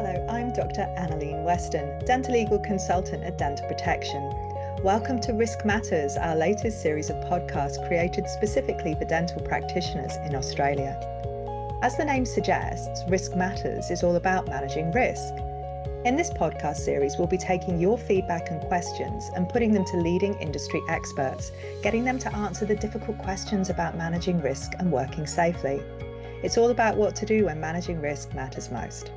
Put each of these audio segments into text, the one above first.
Hello, I'm Dr Annalene Weston, Dentolegal Consultant at Dental Protection. Welcome to Risk Matters, our latest series of podcasts created specifically for dental practitioners in Australia. As the name suggests, Risk Matters is all about managing risk. In this podcast series, we'll be taking your feedback and questions and putting them to leading industry experts, getting them to answer the difficult questions about managing risk and working safely. It's all about what to do when managing risk matters most.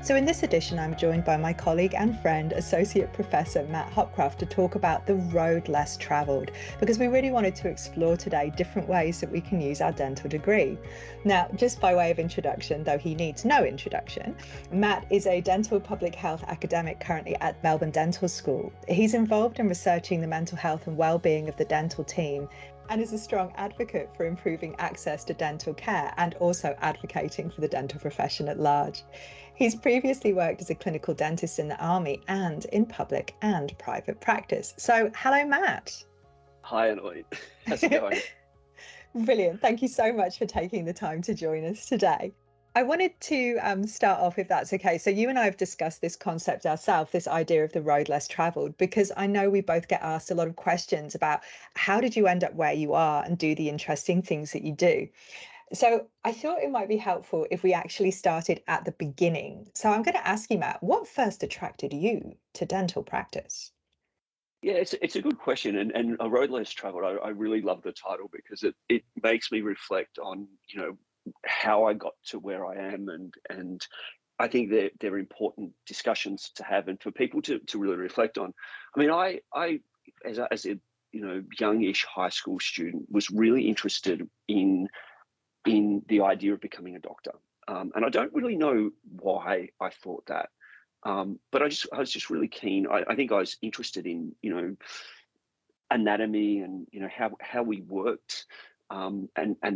So in this edition, I'm joined by my colleague and friend, Associate Professor Matt Hopcraft, to talk about the road less travelled, because we really wanted to explore today different ways that we can use our dental degree. Now, just by way of introduction, though he needs no introduction, Matt is a dental public health academic currently at Melbourne Dental School. He's involved in researching the mental health and well-being of the dental team, and is a strong advocate for improving access to dental care and also advocating for the dental profession at large. He's previously worked as a clinical dentist in the Army and in public and private practice. So, hello, Matt. Hi, Annalene. How's it going? Brilliant. Thank you so much for taking the time to join us today. I wanted to start off, if that's okay. So you and I have discussed this concept ourselves, this idea of the road less travelled, because I know we both get asked a lot of questions about how did you end up where you are and do the interesting things that you do. So I thought it might be helpful if we actually started at the beginning. So I'm going to ask you, Matt, what first attracted you to dental practice? Yeah, it's a good question, and a road less travelled. I really love the title because it makes me reflect on how I got to where I am, and I think they're important discussions to have and for people to really reflect on. I mean, I as a youngish high school student was really interested in the idea of becoming a doctor, and I don't really know why I thought that, but I was just really keen. I think I was interested in anatomy and how we worked. And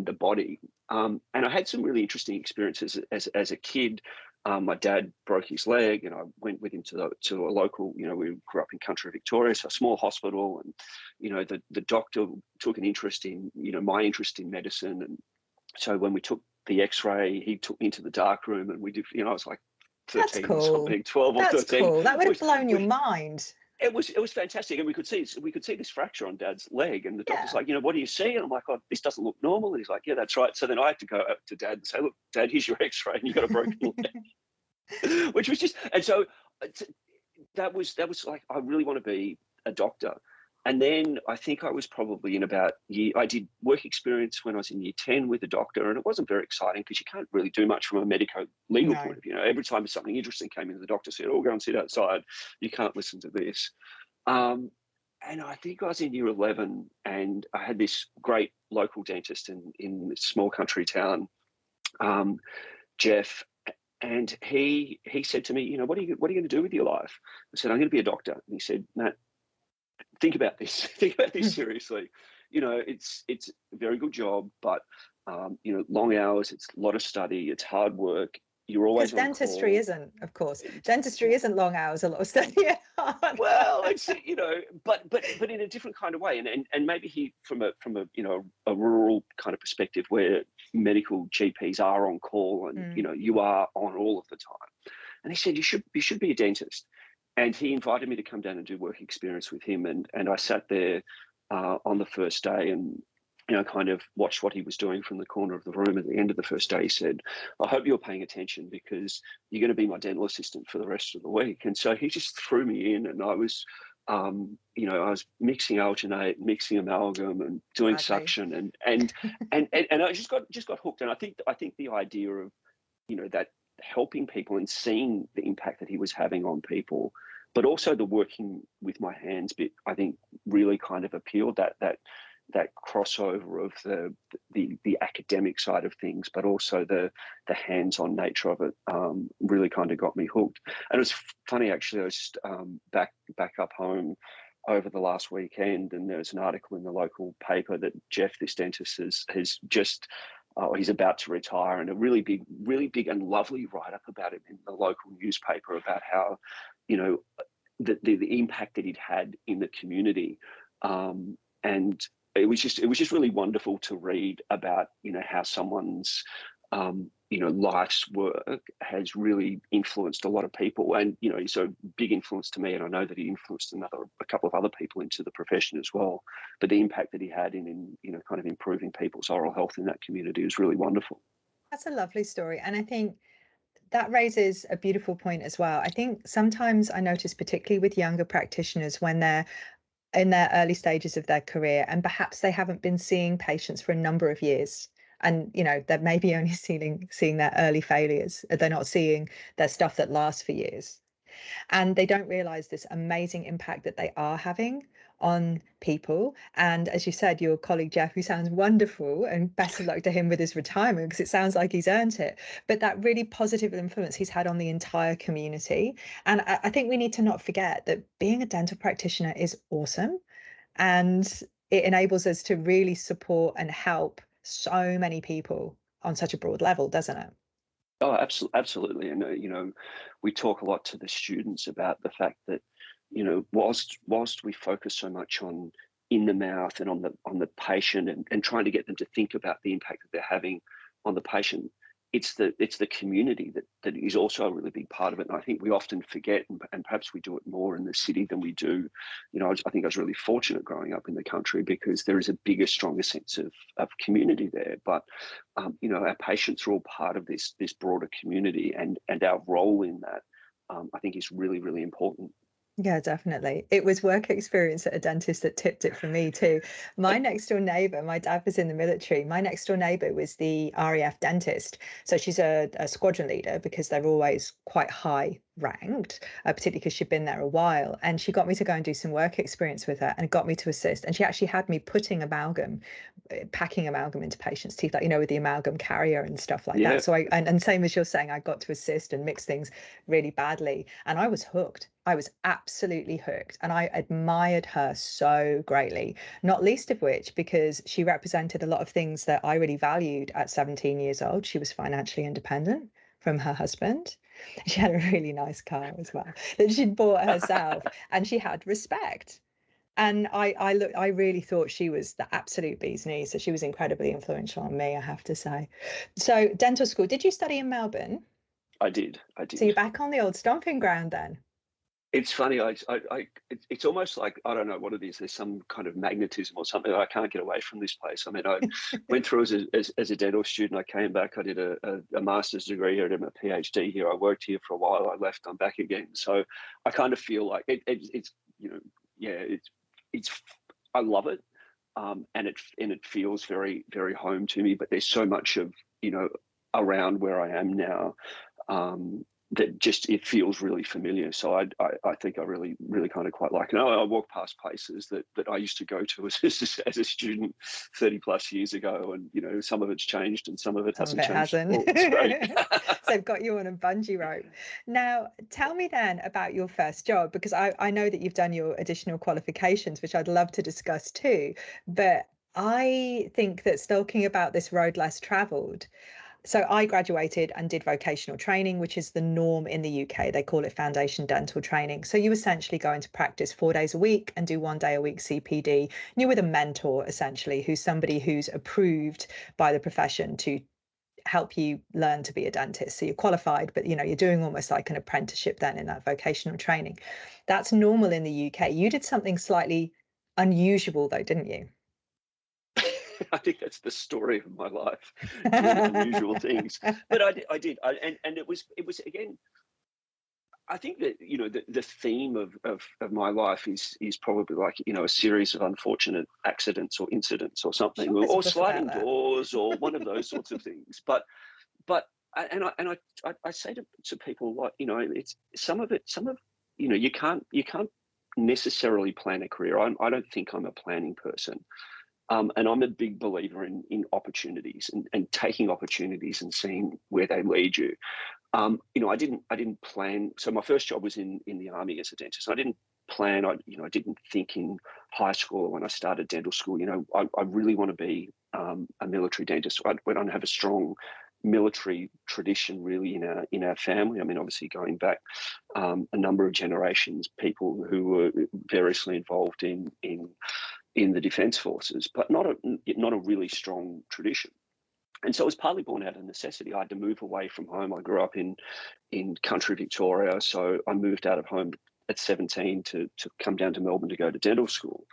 the body. And I had some really interesting experiences as a kid. My dad broke his leg, and I went with him to a local. We grew up in country Victoria, so a small hospital, and the doctor took an interest in my interest in medicine, and so when we took the X-ray, he took me into the dark room, and we did. I was like 13 or something, 12 or 13. That's cool. That would have blown your mind. It was fantastic, and we could see this fracture on Dad's leg, and the doctor's like, what do you see? And I'm like, oh, this doesn't look normal. And he's like, yeah, that's right. So then I had to go up to Dad and say, look, Dad, here's your X-ray, and you got a broken leg, which was just, and so that was like, I really want to be a doctor. And then I think I was probably I did work experience when I was in year 10 with a doctor, and it wasn't very exciting because you can't really do much from a medico-legal point of view. Every time something interesting came in, the doctor said, oh, go and sit outside. You can't listen to this. And I think I was in year 11, and I had this great local dentist in this small country town, Jeff, and he said to me, what are you going to do with your life? I said, I'm going to be a doctor. And he said, Matt, think about this seriously. It's a very good job, but long hours, it's a lot of study, it's hard work. You're always on dentistry call. Isn't, of course. Dentistry isn't long hours, a lot of study. Well, it's but in a different kind of way, and maybe he from a rural kind of perspective where medical GPs are on call and you are on all of the time. And he said you should be a dentist. And he invited me to come down and do work experience with him. And I sat there on the first day and, kind of watched what he was doing from the corner of the room. At the end of the first day, he said, I hope you're paying attention because you're going to be my dental assistant for the rest of the week. And so he just threw me in, and I was, I was mixing alginate, mixing amalgam and doing suction and I just got hooked. And I think the idea of, that helping people and seeing the impact that he was having on people, but also the working with my hands bit, I think really kind of appealed, that crossover of the academic side of things, but also the hands-on nature of it really kind of got me hooked. And it was funny, actually. I was just back up home over the last weekend, and there was an article in the local paper that Jeff, this dentist, has just he's about to retire, and a really big and lovely write-up about him in the local newspaper about how, the impact that he'd had in the community, and it was just really wonderful to read about how someone's life's work has really influenced a lot of people, and he's a big influence to me, and I know that he influenced a couple of other people into the profession as well. But the impact that he had in kind of improving people's oral health in that community is really wonderful. That's a lovely story. And I think that raises a beautiful point as well. I think sometimes I notice, particularly with younger practitioners, when they're in their early stages of their career and perhaps they haven't been seeing patients for a number of years, and they're maybe only seeing their early failures, they're not seeing their stuff that lasts for years, and they don't realize this amazing impact that they are having on people. And as you said, your colleague Jeff, who sounds wonderful, and best of luck to him with his retirement, because it sounds like he's earned it, but that really positive influence he's had on the entire community. And I think we need to not forget that being a dental practitioner is awesome, and it enables us to really support and help so many people on such a broad level, doesn't it? Oh, absolutely. And we talk a lot to the students about the fact that whilst we focus so much on in the mouth and on the patient, and trying to get them to think about the impact that they're having on the patient, it's the community that is also a really big part of it. And I think we often forget, and perhaps we do it more in the city than we do. I think I was really fortunate growing up in the country, because there is a bigger, stronger sense of community there. But our patients are all part of this broader community, and our role in that, I think, is really, really important. Yeah, definitely. It was work experience at a dentist that tipped it for me too. My next door neighbor, my dad was in the military. My next door neighbor was the RAF dentist. So she's a squadron leader, because they're always quite high ranked, particularly because she'd been there a while. And she got me to go and do some work experience with her, and got me to assist. And she actually had me putting amalgam, packing amalgam into patients' teeth, like, with the amalgam carrier and stuff like that. So and same as you're saying, I got to assist and mix things really badly. And I was hooked. I was absolutely hooked, and I admired her so greatly, not least of which because she represented a lot of things that I really valued at 17 years old. She was financially independent from her husband. She had a really nice car as well that she'd bought herself, and she had respect. And I really thought she was the absolute bee's knees. So she was incredibly influential on me, I have to say. So dental school, did you study in Melbourne? I did. So you're back on the old stomping ground then? It's funny. It's almost like, I don't know what it is. There's some kind of magnetism or something. I can't get away from this place. I mean, I went through as a dental student. I came back. I did a master's degree here. I did a PhD here. I worked here for a while. I left. I'm back again. So I kind of feel like it's I love it, and it feels very, very home to me. But there's so much of around where I am now. That just, it feels really familiar. So I think I really, really kind of quite like it. I walk past places that I used to go to as a student 30 plus years ago, and some of it's changed and some of it hasn't changed. Hasn't. So they've got you on a bungee rope. Now, tell me then about your first job, because I know that you've done your additional qualifications, which I'd love to discuss too. But I think that talking about this road less travelled. So I graduated and did vocational training, which is the norm in the UK. They call it foundation dental training. So you essentially go into practice 4 days a week and do 1 day a week CPD. And you're with a mentor, essentially, who's somebody who's approved by the profession to help you learn to be a dentist. So you're qualified, but you're doing almost like an apprenticeship then in that vocational training. That's normal in the UK. You did something slightly unusual though, didn't you? I think that's the story of my life, doing unusual things. But I did, and it was again. I think that the theme of my life is probably like a series of unfortunate accidents or incidents or something, or sliding doors or one of those sorts of things. But I say to people, like, it's some of you can't necessarily plan a career. I don't think I'm a planning person. And I'm a big believer in opportunities and taking opportunities and seeing where they lead you. I didn't plan. So my first job was in the army as a dentist. I didn't plan. I didn't think in high school or when I started dental school. I really want to be a military dentist. I went on to have a strong military tradition really in our family. I mean, obviously going back a number of generations, people who were variously involved in the defence forces, but not a really strong tradition. And so it was partly born out of necessity. I had to move away from home. I grew up in country Victoria, so I moved out of home at 17 to come down to Melbourne to go to dental school.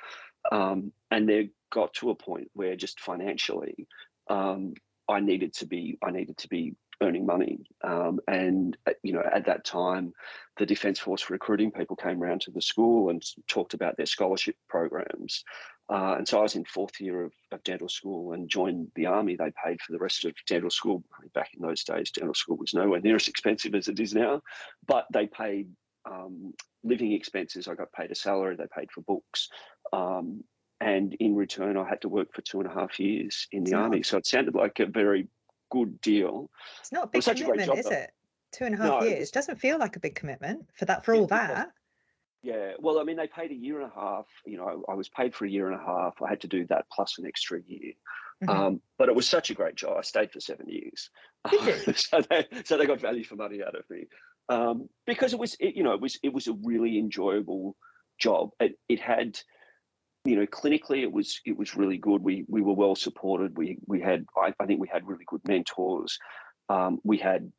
And there got to a point where just financially, I needed to be earning money. And at that time, the Defence Force recruiting people came around to the school and talked about their scholarship programs. And so I was in fourth year of dental school and joined the Army. They paid for the rest of dental school. Back in those days, dental school was nowhere near as expensive as it is now, but they paid living expenses. I got paid a salary. They paid for books. And in return, I had to work for 2.5 years in the Army. So it sounded like a very good deal. It's not a big commitment, is it? 2.5 years doesn't feel like a big commitment for all that. Yeah, well, I mean, they paid a year and a half. I was paid for a year and a half. I had to do that plus an extra year. Mm-hmm. But it was such a great job. I stayed for 7 years. Did you? So they got value for money out of me, because it was a really enjoyable job. It had, clinically it was really good. We were well supported. We had, I think we had really good mentors. We had,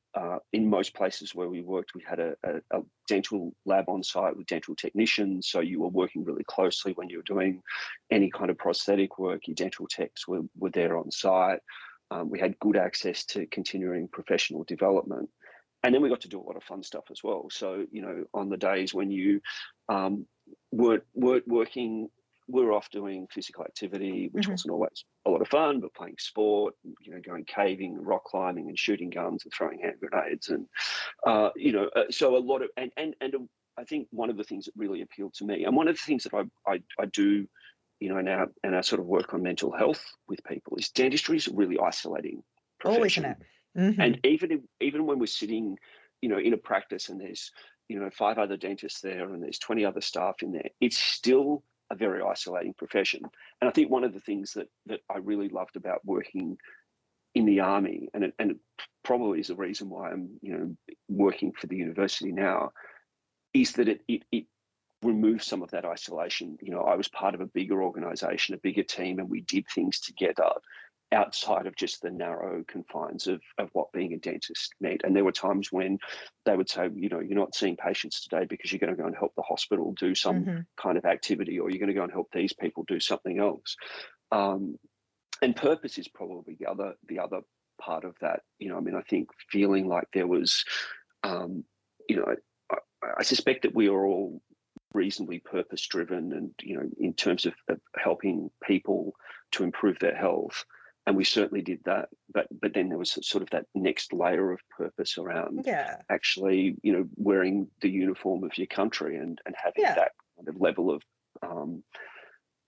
in most places where we worked, we had a dental lab on site with dental technicians. So you were working really closely when you were doing any kind of prosthetic work. Your dental techs were there on site. We had good access to continuing professional development. And then we got to do a lot of fun stuff as well. So, on the days when you weren't working, we were off doing physical activity, which wasn't always a lot of fun, but playing sport, going caving, rock climbing, and shooting guns and throwing hand grenades, and so a lot of and I think one of the things that really appealed to me, and one of the things that I do, now, and I sort of work on mental health with people, is dentistry is a really isolating profession. Isn't it? And even when we're sitting, in a practice and there's 5 other dentists there and there's 20 other staff in there, it's still a very isolating profession. And I think one of the things that I really loved about working in the Army, and it probably is the reason why I'm working for the university now, is that it removes some of that isolation. I was part of a bigger organisation, a bigger team, and we did things together outside of just the narrow confines of what being a dentist meant. And there were times when they would say, you're not seeing patients today because you're going to go and help the hospital do some kind of activity, or you're going to go and help these people do something else. And purpose is probably the other part of that. I think feeling like there was, I suspect that we are all reasonably purpose driven, and in terms of helping people to improve their health. And we certainly did that, but then there was sort of that next layer of purpose around actually, wearing the uniform of your country and having that kind of level of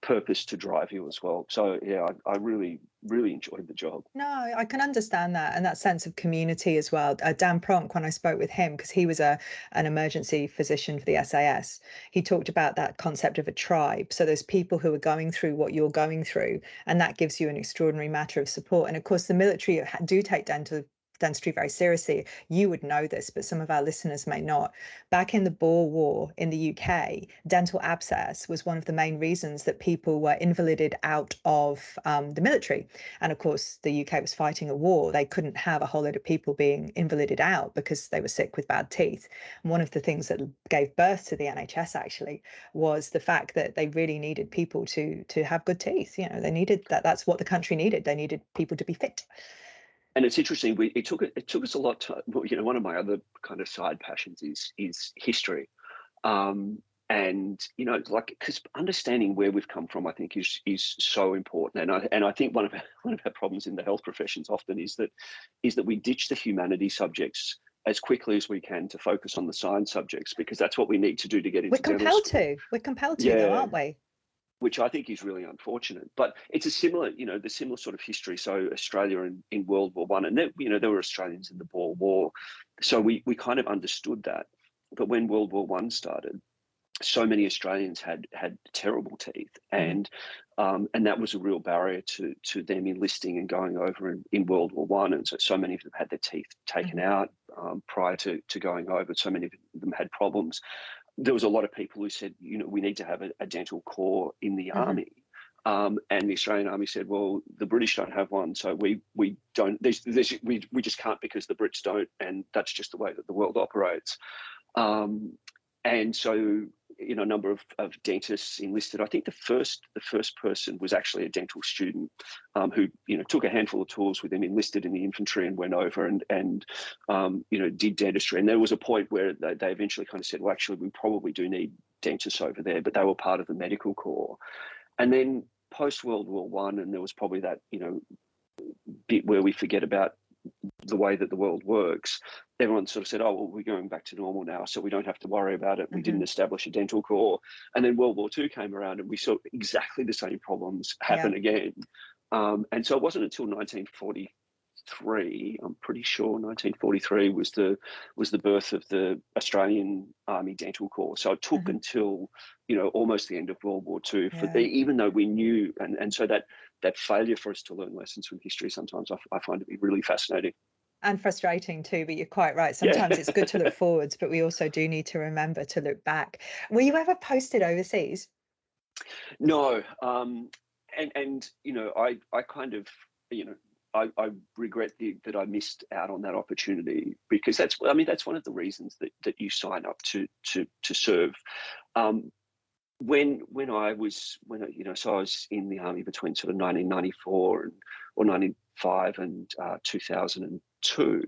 purpose to drive you as well. So I really, really enjoyed the job. No, I can understand that, and that sense of community as well. Dan Pronk, when I spoke with him, because he was an emergency physician for the SAS, he talked about that concept of a tribe. So there's people who are going through what you're going through, and that gives you an extraordinary matter of support. And of course, the military do take dentistry very seriously. You would know this, but some of our listeners may not. Back in the Boer War in the UK, dental abscess was one of the main reasons that people were invalided out of the military. And of course, the UK was fighting a war. They couldn't have a whole load of people being invalided out because they were sick with bad teeth. And one of the things that gave birth to the NHS actually was the fact that they really needed people to have good teeth. They needed that. That's what the country needed. They needed people to be fit. And it's interesting. It took us a lot to. One of my other kind of side passions is history, and because understanding where we've come from, I think is so important. And I think one of our problems in the health professions often is that we ditch the humanities subjects as quickly as we can to focus on the science subjects, because that's what we need to do to get into. We're compelled to, though, aren't we? Which I think is really unfortunate. But it's the similar sort of history. So Australia in World War I, and there were Australians in the Boer War, so we kind of understood that. But when World War I started, so many Australians had terrible teeth, and that was a real barrier to them enlisting and going over in World War I. And so many of them had their teeth taken out prior to going over. So many of them had problems. There was a lot of people who said, we need to have a dental corps in the Army. And the Australian Army said, well, the British don't have one, so we don't. We just can't because the Brits don't, and that's just the way that the world operates. And so, a number of dentists enlisted. I think the first person was actually a dental student who, took a handful of tools with him, enlisted in the infantry, and went over and did dentistry. And there was a point where they eventually kind of said, well, actually, we probably do need dentists over there, but they were part of the medical corps. And then post World War One, and there was probably that bit where we forget about the way that the world works. Everyone sort of said, oh, well, we're going back to normal now, so we don't have to worry about it. We didn't establish a dental corps. And then World War II came around, and we saw exactly the same problems happen again. And so it wasn't until 1943, I'm pretty sure 1943 was the birth of the Australian Army Dental Corps. So it took until, almost the end of World War II even though we knew, and so that failure for us to learn lessons from history sometimes I find to be really fascinating. And frustrating too, but you're quite right. Sometimes it's good to look forwards, but we also do need to remember to look back. Were you ever posted overseas? No. I kind of, I regret that I missed out on that opportunity, because that's one of the reasons that you sign up to serve. When I was in the Army between sort of 1994 or 95 and 2002.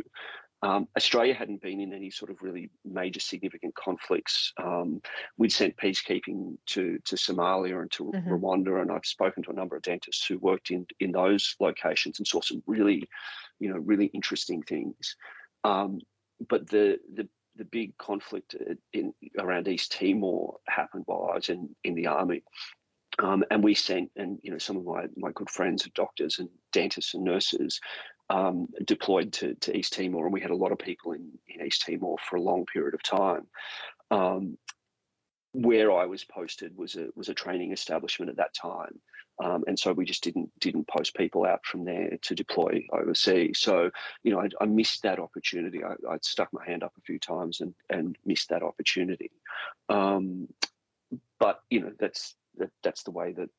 Australia hadn't been in any sort of really major significant conflicts. We'd sent peacekeeping to Somalia and to Rwanda, and I've spoken to a number of dentists who worked in those locations and saw some really, really interesting things. But the big conflict around East Timor happened while I was in the Army. And we sent, and some of my good friends, doctors and dentists and nurses, deployed to East Timor, and we had a lot of people in East Timor for a long period of time. Where I was posted was a training establishment at that time, and so we just didn't post people out from there to deploy overseas. So I missed that opportunity. I'd stuck my hand up a few times and missed that opportunity. But that's the way that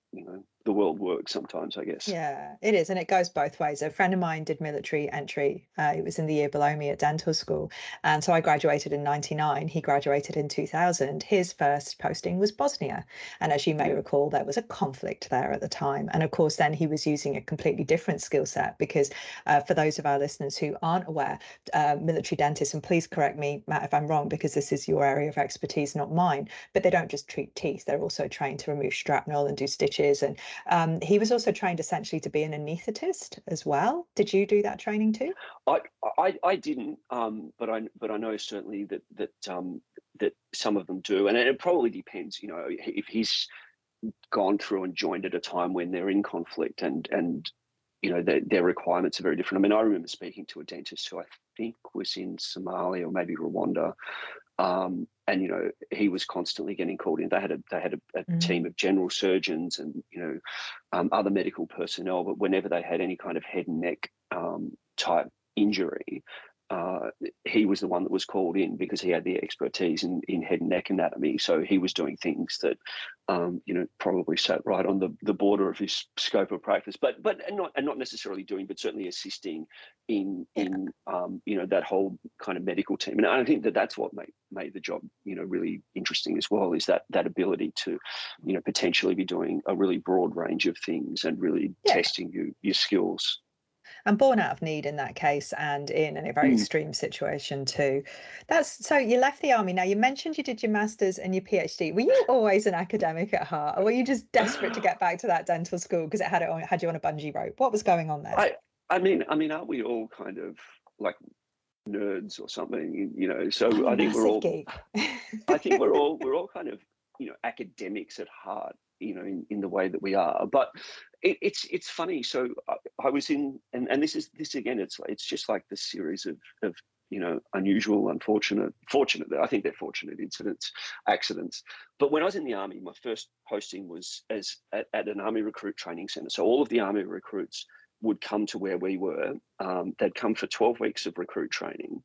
the world works sometimes, I guess. Yeah, it is. And it goes both ways. A friend of mine did military entry. It was in the year below me at dental school. And so I graduated in 99. He graduated in 2000. His first posting was Bosnia. And as you may recall, there was a conflict there at the time. And of course, then he was using a completely different skill set, because for those of our listeners who aren't aware, military dentists, and please correct me, Matt, if I'm wrong, because this is your area of expertise, not mine, but they don't just treat teeth. They're also trained to remove shrapnel and do stitches. And he was also trained essentially to be an anaesthetist as well. Did you do that training too? I didn't, but I know certainly that some of them do, and it probably depends. If he's gone through and joined at a time when they're in conflict, and their requirements are very different. I mean, I remember speaking to a dentist who I think was in Somalia or maybe Rwanda. And he was constantly getting called in. They had a team of general surgeons and other medical personnel, but whenever they had any kind of head and neck type injury, he was the one that was called in, because he had the expertise in head and neck anatomy. So he was doing things that probably sat right on the border of his scope of practice, but not necessarily doing, but certainly assisting in that whole kind of medical team. And I think that's what made the job really interesting as well, is that ability to potentially be doing a really broad range of things and really testing your skills. And born out of need in that case, and in a very extreme situation too. So you left the Army. Now, you mentioned you did your master's and your PhD. Were you always an academic at heart, or were you just desperate to get back to that dental school because it had you on a bungee rope? What was going on there? I mean, aren't we all kind of like nerds or something? So I think we're all geek. I think we're all kind of academics at heart, in the way that we are. But it's funny. So I was in, and this again, it's just like this series of unusual, fortunate. I think they're fortunate accidents. But when I was in the Army, my first posting was at an Army recruit training centre. So all of the Army recruits would come to where we were. They'd come for 12 weeks of recruit training.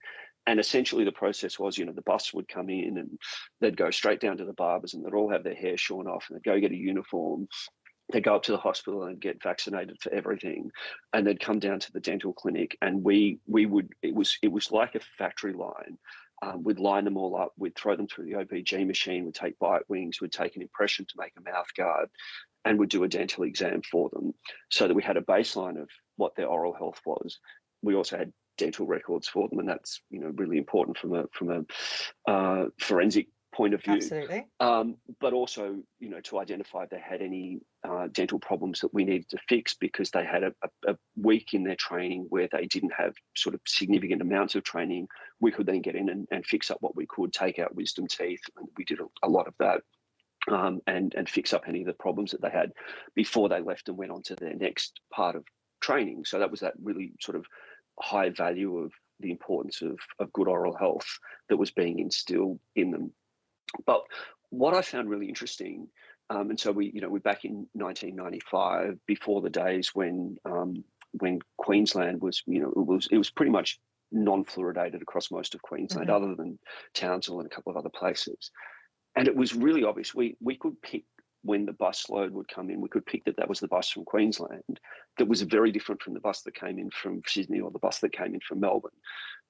And essentially the process was, the bus would come in and they'd go straight down to the barbers, and they'd all have their hair shorn off, and they'd go get a uniform. they'd go up to the hospital and get vaccinated for everything, and they'd come down to the dental clinic, and we would, it was like a factory line. We'd line them all up, we'd throw them through the OBG machine, we'd take bite wings, we'd take an impression to make a mouth guard, and we'd do a dental exam for them, so that we had a baseline of what their oral health was. We also had dental records for them, and that's, you know, really important from a forensic point of view. Absolutely. But also, you know, to identify if they had any dental problems that we needed to fix, because they had a week in their training where they didn't have sort of significant amounts of training. We could then get in and fix up what we could, take out wisdom teeth, and we did a lot of that, and fix up any of the problems that they had before they left and went on to their next part of training. So that was that really sort of high value of the importance of good oral health that was being instilled in them. But what I found really interesting, and so we're back in 1995, before the days when Queensland was, you know, it was pretty much non-fluoridated across most of Queensland, other than Townsville and a couple of other places. And it was really obvious. We could pick when the bus load would come in. We could pick that was the bus from Queensland that was very different from the bus that came in from Sydney or the bus that came in from Melbourne,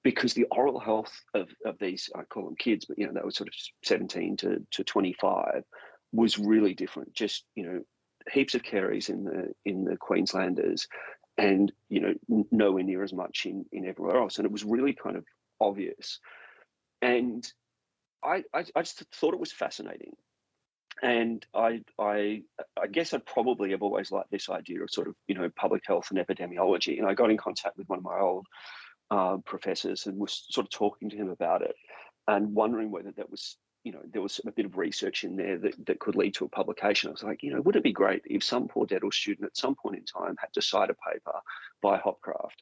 because the oral health of these, I call them kids, but, you know, they were sort of 17 to 25, was really different. Just, you know, heaps of caries in the Queenslanders, and, you know, nowhere near as much in everywhere else. And it was really kind of obvious. And I just thought it was fascinating. And I guess I probably have always liked this idea of sort of, you know, public health and epidemiology. And I got in contact with one of my old professors and was sort of talking to him about it, and wondering whether that was, you know, there was a bit of research in there that could lead to a publication. I was like, you know, would it be great if some poor dental student at some point in time had to cite a paper by Hopcraft?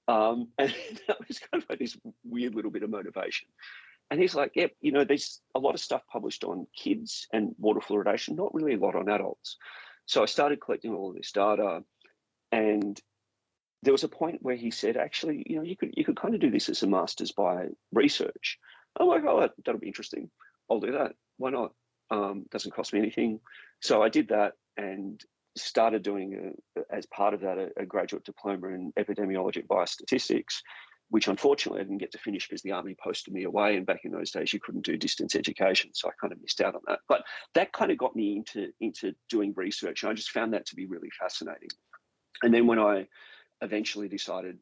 And that was kind of like this weird little bit of motivation. And he's like, yeah, you know, there's a lot of stuff published on kids and water fluoridation, not really a lot on adults. So I started collecting all of this data, and there was a point where he said, actually, you know, you could kind of do this as a master's by research. I'm like, oh, that'll be interesting. I'll do that. Why not? Doesn't cost me anything. So I did that and started doing, as part of that, a graduate diploma in epidemiology and biostatistics, which unfortunately I didn't get to finish because the Army posted me away. And back in those days, you couldn't do distance education. So I kind of missed out on that. But that kind of got me into doing research. And I just found that to be really fascinating. And then when I eventually decided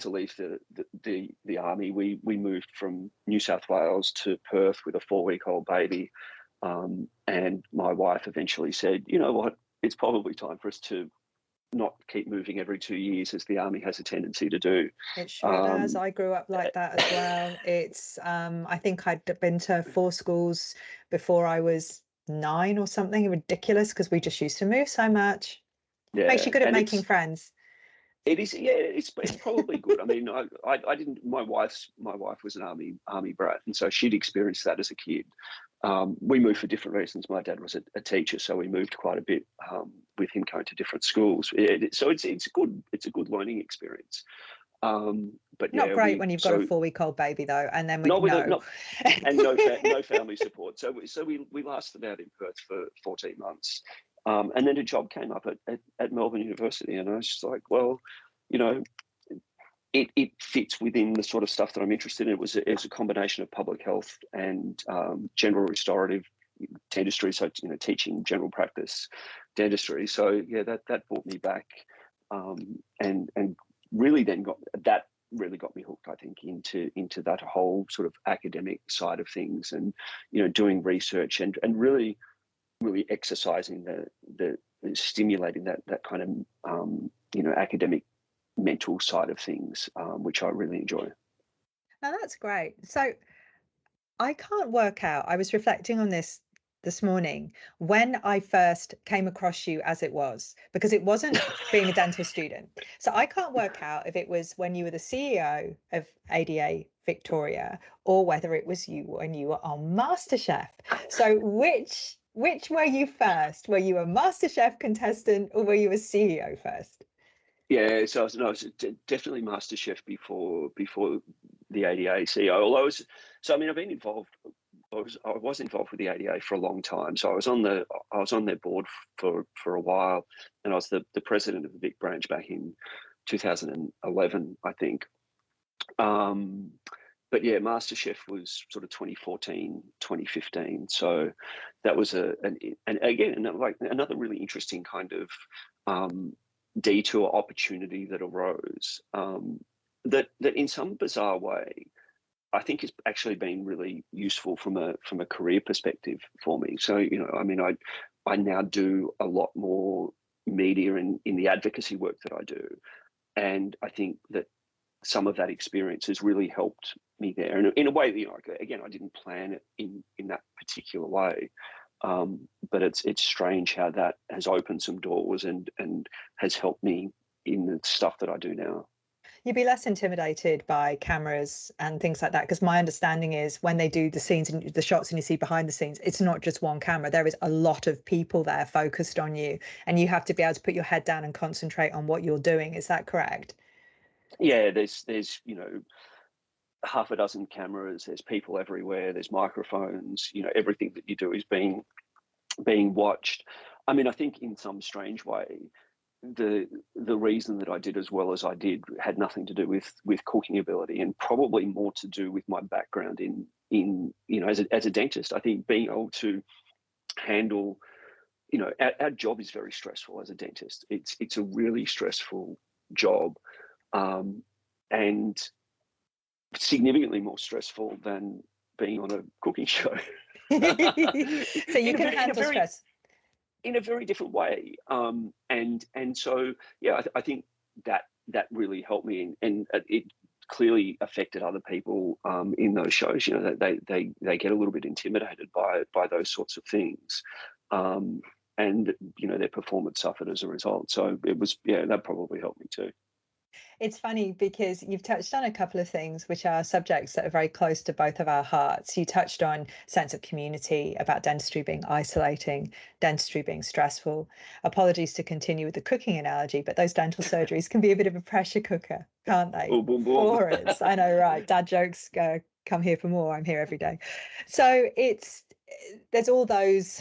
to leave the Army, we moved from New South Wales to Perth with a 4-week-old baby. And my wife eventually said, you know what, it's probably time for us to not keep moving every 2 years, as the Army has a tendency to do. It sure does. I grew up like that as well. It's I think I'd been to 4 schools before I was 9 or something. Ridiculous, because we just used to move so much. Yeah, makes you good at making friends. It is, yeah. It's probably good. I mean, I didn't. My wife was an army brat, and so she'd experienced that as a kid. We moved for different reasons. My dad was a teacher, so we moved quite a bit with him going to different schools. So it's a good learning experience. But not yeah, great when you've got a 4-week-old baby though, and then no family support. So we lasted out in Perth for 14 months. And then a job came up at Melbourne University, and I was just like, well, you know, it fits within the sort of stuff that I'm interested in. It was a combination of public health and general restorative dentistry, so, you know, teaching general practice dentistry. So yeah, that brought me back, and really then got me hooked, I think, into that whole sort of academic side of things, and, you know, doing research and really exercising the stimulating that kind of you know, academic mental side of things, which I really enjoy. Now that's great. So I can't work out, I was reflecting on this morning, when I first came across you as it was, because it wasn't being a dental student. So I can't work out if it was when you were the CEO of ADA Victoria, or whether it was you when you were on MasterChef. So which were you first? Were you a MasterChef contestant, or were you a CEO first? Yeah, so I was definitely MasterChef before the ADA CEO. Although I've been involved I was involved with the ADA for a long time. So I was on their board for a while, and I was the president of the Vic branch back in 2011, I think. But yeah, MasterChef was sort of 2014, 2015. So that was and again, like another really interesting kind of detour opportunity that arose. That in some bizarre way, I think has actually been really useful from a career perspective for me. So, you know, I mean, I now do a lot more media in the advocacy work that I do. And I think that some of that experience has really helped me there. And in a way, you know, again, I didn't plan it in that particular way. But it's strange how that has opened some doors and has helped me in the stuff that I do now. You'd be less intimidated by cameras and things like that, because my understanding is when they do the scenes and the shots and you see behind the scenes, it's not just one camera. There is a lot of people there focused on you, and you have to be able to put your head down and concentrate on what you're doing. Is that correct? Yeah, there's you know, half a dozen cameras, there's people everywhere, there's microphones, you know, everything that you do is being watched. I mean, I think in some strange way, the reason that I did as well as I did had nothing to do with cooking ability, and probably more to do with my background in you know, as a dentist. I think being able to handle, you know, our job is very stressful as a dentist. It's a really stressful job, and significantly more stressful than being on a cooking show. So you can handle stress in a very different way, and so yeah, I think that really helped me, and it clearly affected other people in those shows. You know, they get a little bit intimidated by those sorts of things, and you know, their performance suffered as a result. So it was, yeah, that probably helped me too. It's funny because you've touched on a couple of things which are subjects that are very close to both of our hearts. You touched on sense of community, about dentistry being isolating, dentistry being stressful. Apologies to continue with the cooking analogy, but those dental surgeries can be a bit of a pressure cooker, can't they? Boom, boom, boom. For us. I know, right? Dad jokes, come here for more. I'm here every day. So there's all those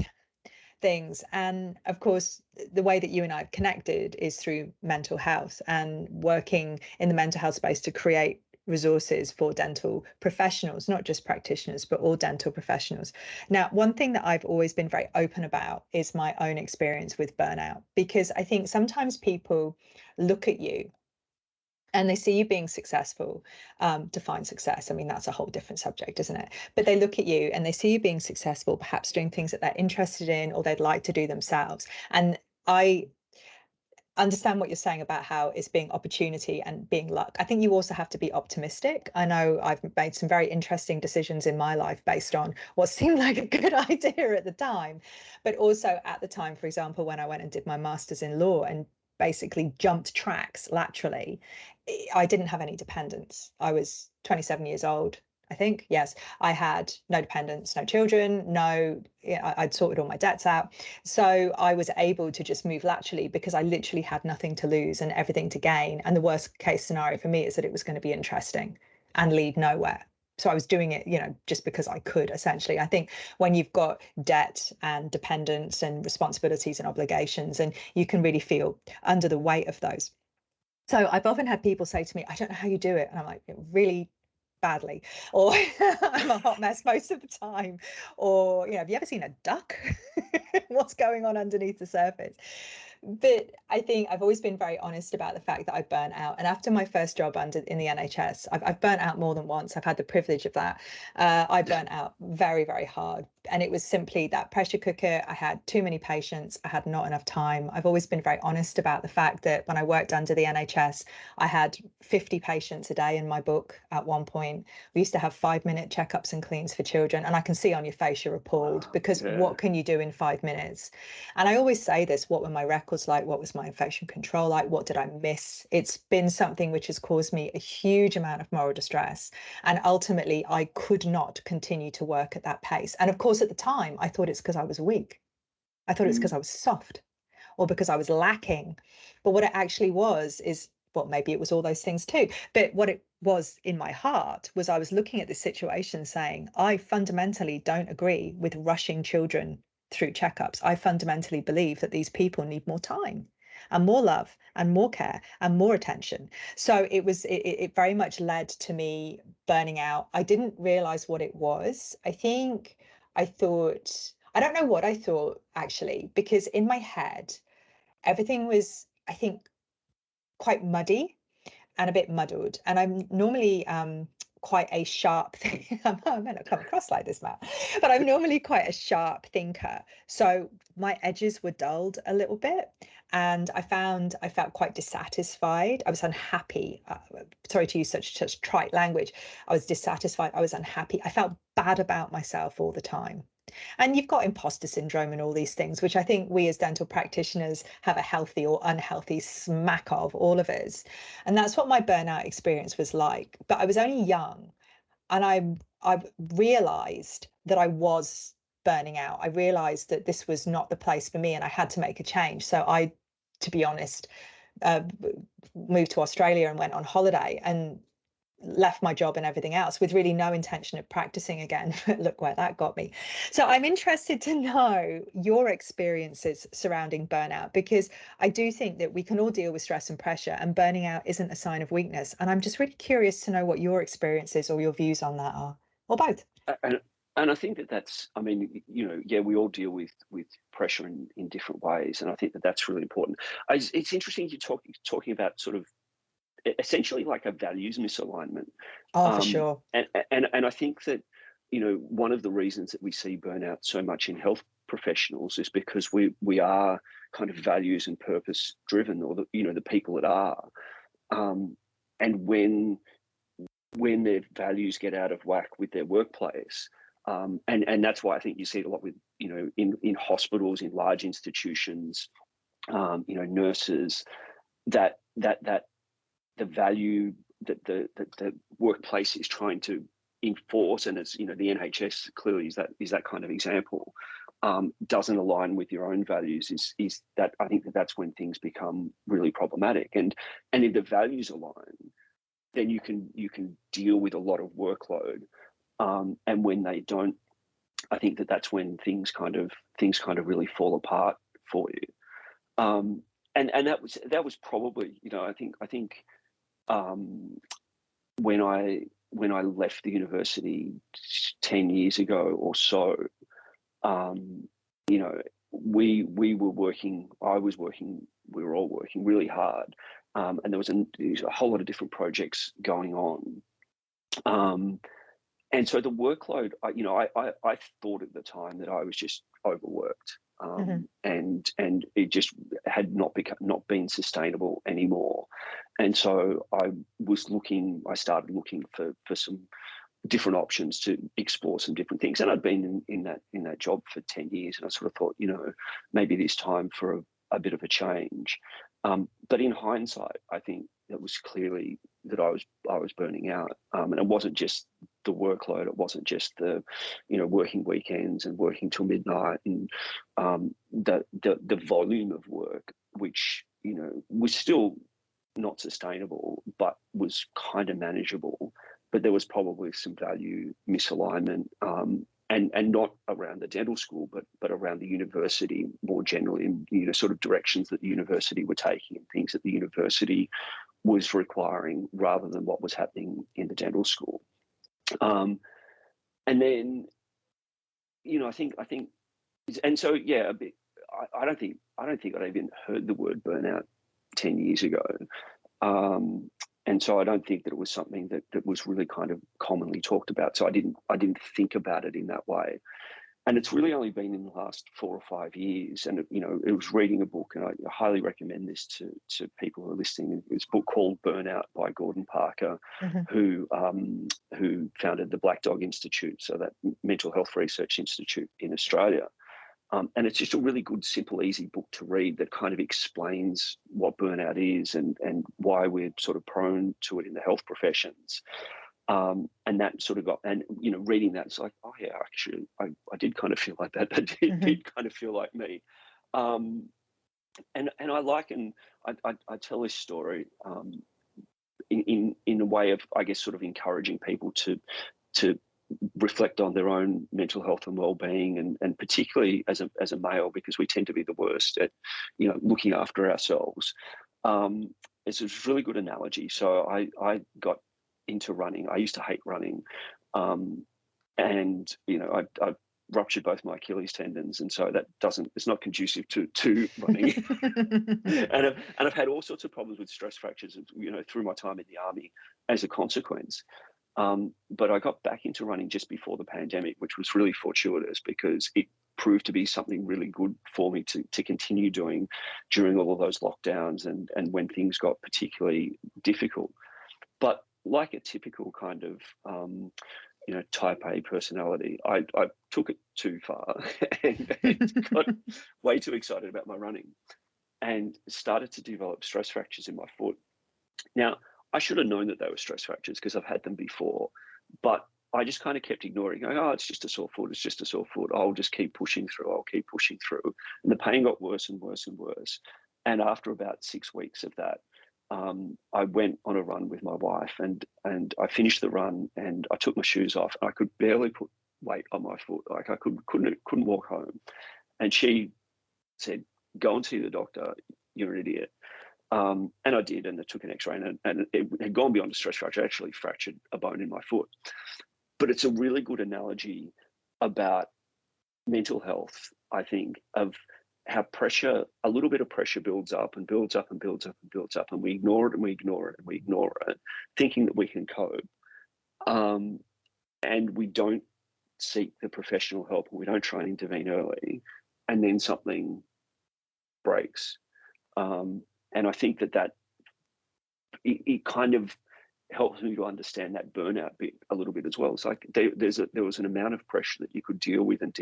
things, and of course the way that you and I have connected is through mental health and working in the mental health space to create resources for dental professionals, not just practitioners, but all dental professionals. Now, one thing that I've always been very open about is my own experience with burnout, because I think sometimes people look at you and they see you being successful. Define success. I mean, that's a whole different subject, isn't it? But they look at you and they see you being successful, perhaps doing things that they're interested in or they'd like to do themselves. And I understand what you're saying about how it's being opportunity and being luck. I think you also have to be optimistic. I know I've made some very interesting decisions in my life based on what seemed like a good idea at the time. But also at the time, for example, when I went and did my master's in law and basically jumped tracks laterally, I didn't have any dependents. I was 27 years old, I think. Yes, I had no dependents, no children, I'd sorted all my debts out. So I was able to just move laterally because I literally had nothing to lose and everything to gain. And the worst case scenario for me is that it was going to be interesting and lead nowhere. So I was doing it, you know, just because I could, essentially. I think when you've got debt and dependence and responsibilities and obligations, and you can really feel under the weight of those. So I've often had people say to me, I don't know how you do it. And I'm like, really badly, or I'm a hot mess most of the time. Or, you know, have you ever seen a duck? What's going on underneath the surface? But I think I've always been very honest about the fact that I burnt out. And after my first job in the NHS, I've burnt out more than once. I've had the privilege of that. I burnt out very, very hard. And it was simply that pressure cooker. I had too many patients. I had not enough time. I've always been very honest about the fact that when I worked under the NHS, I had 50 patients a day in my book at one point. We used to have 5-minute checkups and cleans for children. And I can see on your face you're appalled, because what can you do in 5 minutes? And I always say this, what were my records like? What was my infection control like? What did I miss? It's been something which has caused me a huge amount of moral distress. And ultimately, I could not continue to work at that pace. And of course, at the time, I thought it's because I was weak. I thought it's because I was soft or because I was lacking. But what it actually was well, maybe it was all those things too. But what it was in my heart was I was looking at the situation saying, I fundamentally don't agree with rushing children through checkups. I fundamentally believe that these people need more time and more love and more care and more attention. So it very much led to me burning out. I didn't realize what it was. I think I thought, I don't know what I thought actually, because in my head, everything was, I think, quite muddy and a bit muddled. And I'm normally quite a sharp I may not come across like this, Matt, but I'm normally quite a sharp thinker. So my edges were dulled a little bit. And I felt quite dissatisfied. I was unhappy. Sorry to use such trite language. I was dissatisfied. I was unhappy. I felt bad about myself all the time. And you've got imposter syndrome and all these things, which I think we as dental practitioners have a healthy or unhealthy smack of, all of us. And that's what my burnout experience was like. But I was only young, and I realized that I was burning out. I realized that this was not the place for me, and I had to make a change. So I, to be honest, uh, moved to Australia and went on holiday and left my job and everything else with really no intention of practicing again. Look where that got me. So I'm interested to know your experiences surrounding burnout, because I do think that we can all deal with stress and pressure, and burning out isn't a sign of weakness. And I'm just really curious to know what your experiences or your views on that are, or both. And I think that's, I mean, yeah, we all deal with pressure in different ways, and I think that's really important. It's interesting you talking about sort of essentially like a values misalignment. Oh, for sure. And I think that, one of the reasons that we see burnout so much in health professionals is because we are kind of values and purpose driven, or the people that are. And when their values get out of whack with their workplace, and that's why I think you see it a lot with, in hospitals, in large institutions, nurses, that the value that the workplace is trying to enforce, and it's, the NHS clearly is that kind of example, doesn't align with your own values, is that I think that's when things become really problematic. And if the values align, then you can deal with a lot of workload. And when they don't, I think that's when things kind of really fall apart for you. And that was probably, I think when I left the university 10 years ago or so, we were working, we were all working really hard, and there was a whole lot of different projects going on. And so the workload, I thought at the time that I was just overworked, and it just had not been sustainable anymore. And so I started looking for some different options to explore some different things. And I'd been in that job for 10 years, and I sort of thought, maybe this time for a bit of a change. But in hindsight, I think it was clearly that I was burning out, and it wasn't just the workload. It wasn't just the, working weekends and working till midnight, and the volume of work, which was still not sustainable, but was kind of manageable. But there was probably some value misalignment, and not around the dental school, but around the university more generally, and sort of directions that the university were taking and things that the university was requiring rather than what was happening in the dental school. And then, I think, and so yeah, I don't think I'd even heard the word burnout 10 years ago. And so I don't think that it was something that was really kind of commonly talked about. So I didn't think about it in that way. And it's really only been in the last 4 or 5 years. And, it was reading a book, and I highly recommend this to people who are listening. It's a book called Burnout by Gordon Parker, who founded the Black Dog Institute, so that mental health research institute in Australia. And it's just a really good, simple, easy book to read that kind of explains what burnout is and why we're sort of prone to it in the health professions. And that sort of got, and reading that, it's like, oh yeah, actually, I did kind of feel like that. That did kind of feel like me. and I liken, I tell this story in a way of, I guess, sort of encouraging people to reflect on their own mental health and well-being, and particularly as a male, because we tend to be the worst at, looking after ourselves. It's a really good analogy. So I got into running. I used to hate running, and I ruptured both my Achilles tendons, and so it's not conducive to running. and I've had all sorts of problems with stress fractures, through my time in the army as a consequence. But I got back into running just before the pandemic, which was really fortuitous because it proved to be something really good for me to continue doing during all of those lockdowns and when things got particularly difficult. But like a typical kind of type A personality, I took it too far and got way too excited about my running and started to develop stress fractures in my foot. Now, I should have known that they were stress fractures because I've had them before, but I just kind of kept ignoring, going, oh, it's just a sore foot, it's just a sore foot. I'll just keep pushing through, And the pain got worse and worse and worse. And after about 6 weeks of that, I went on a run with my wife and I finished the run and I took my shoes off. I could barely put weight on my foot. Like I couldn't walk home. And she said, go and see the doctor, you're an idiot. And I did, and I took an x-ray and it had gone beyond a stress fracture. I actually fractured a bone in my foot. But it's a really good analogy about mental health, I think, of how a little bit of pressure builds up and builds up and builds up and builds up, and we ignore it and we ignore it and we ignore it, thinking that we can cope. And we don't seek the professional help, and we don't try and intervene early, and then something breaks. And I think that it kind of helps me to understand that burnout bit a little bit as well. It's like there was an amount of pressure that you could deal with, and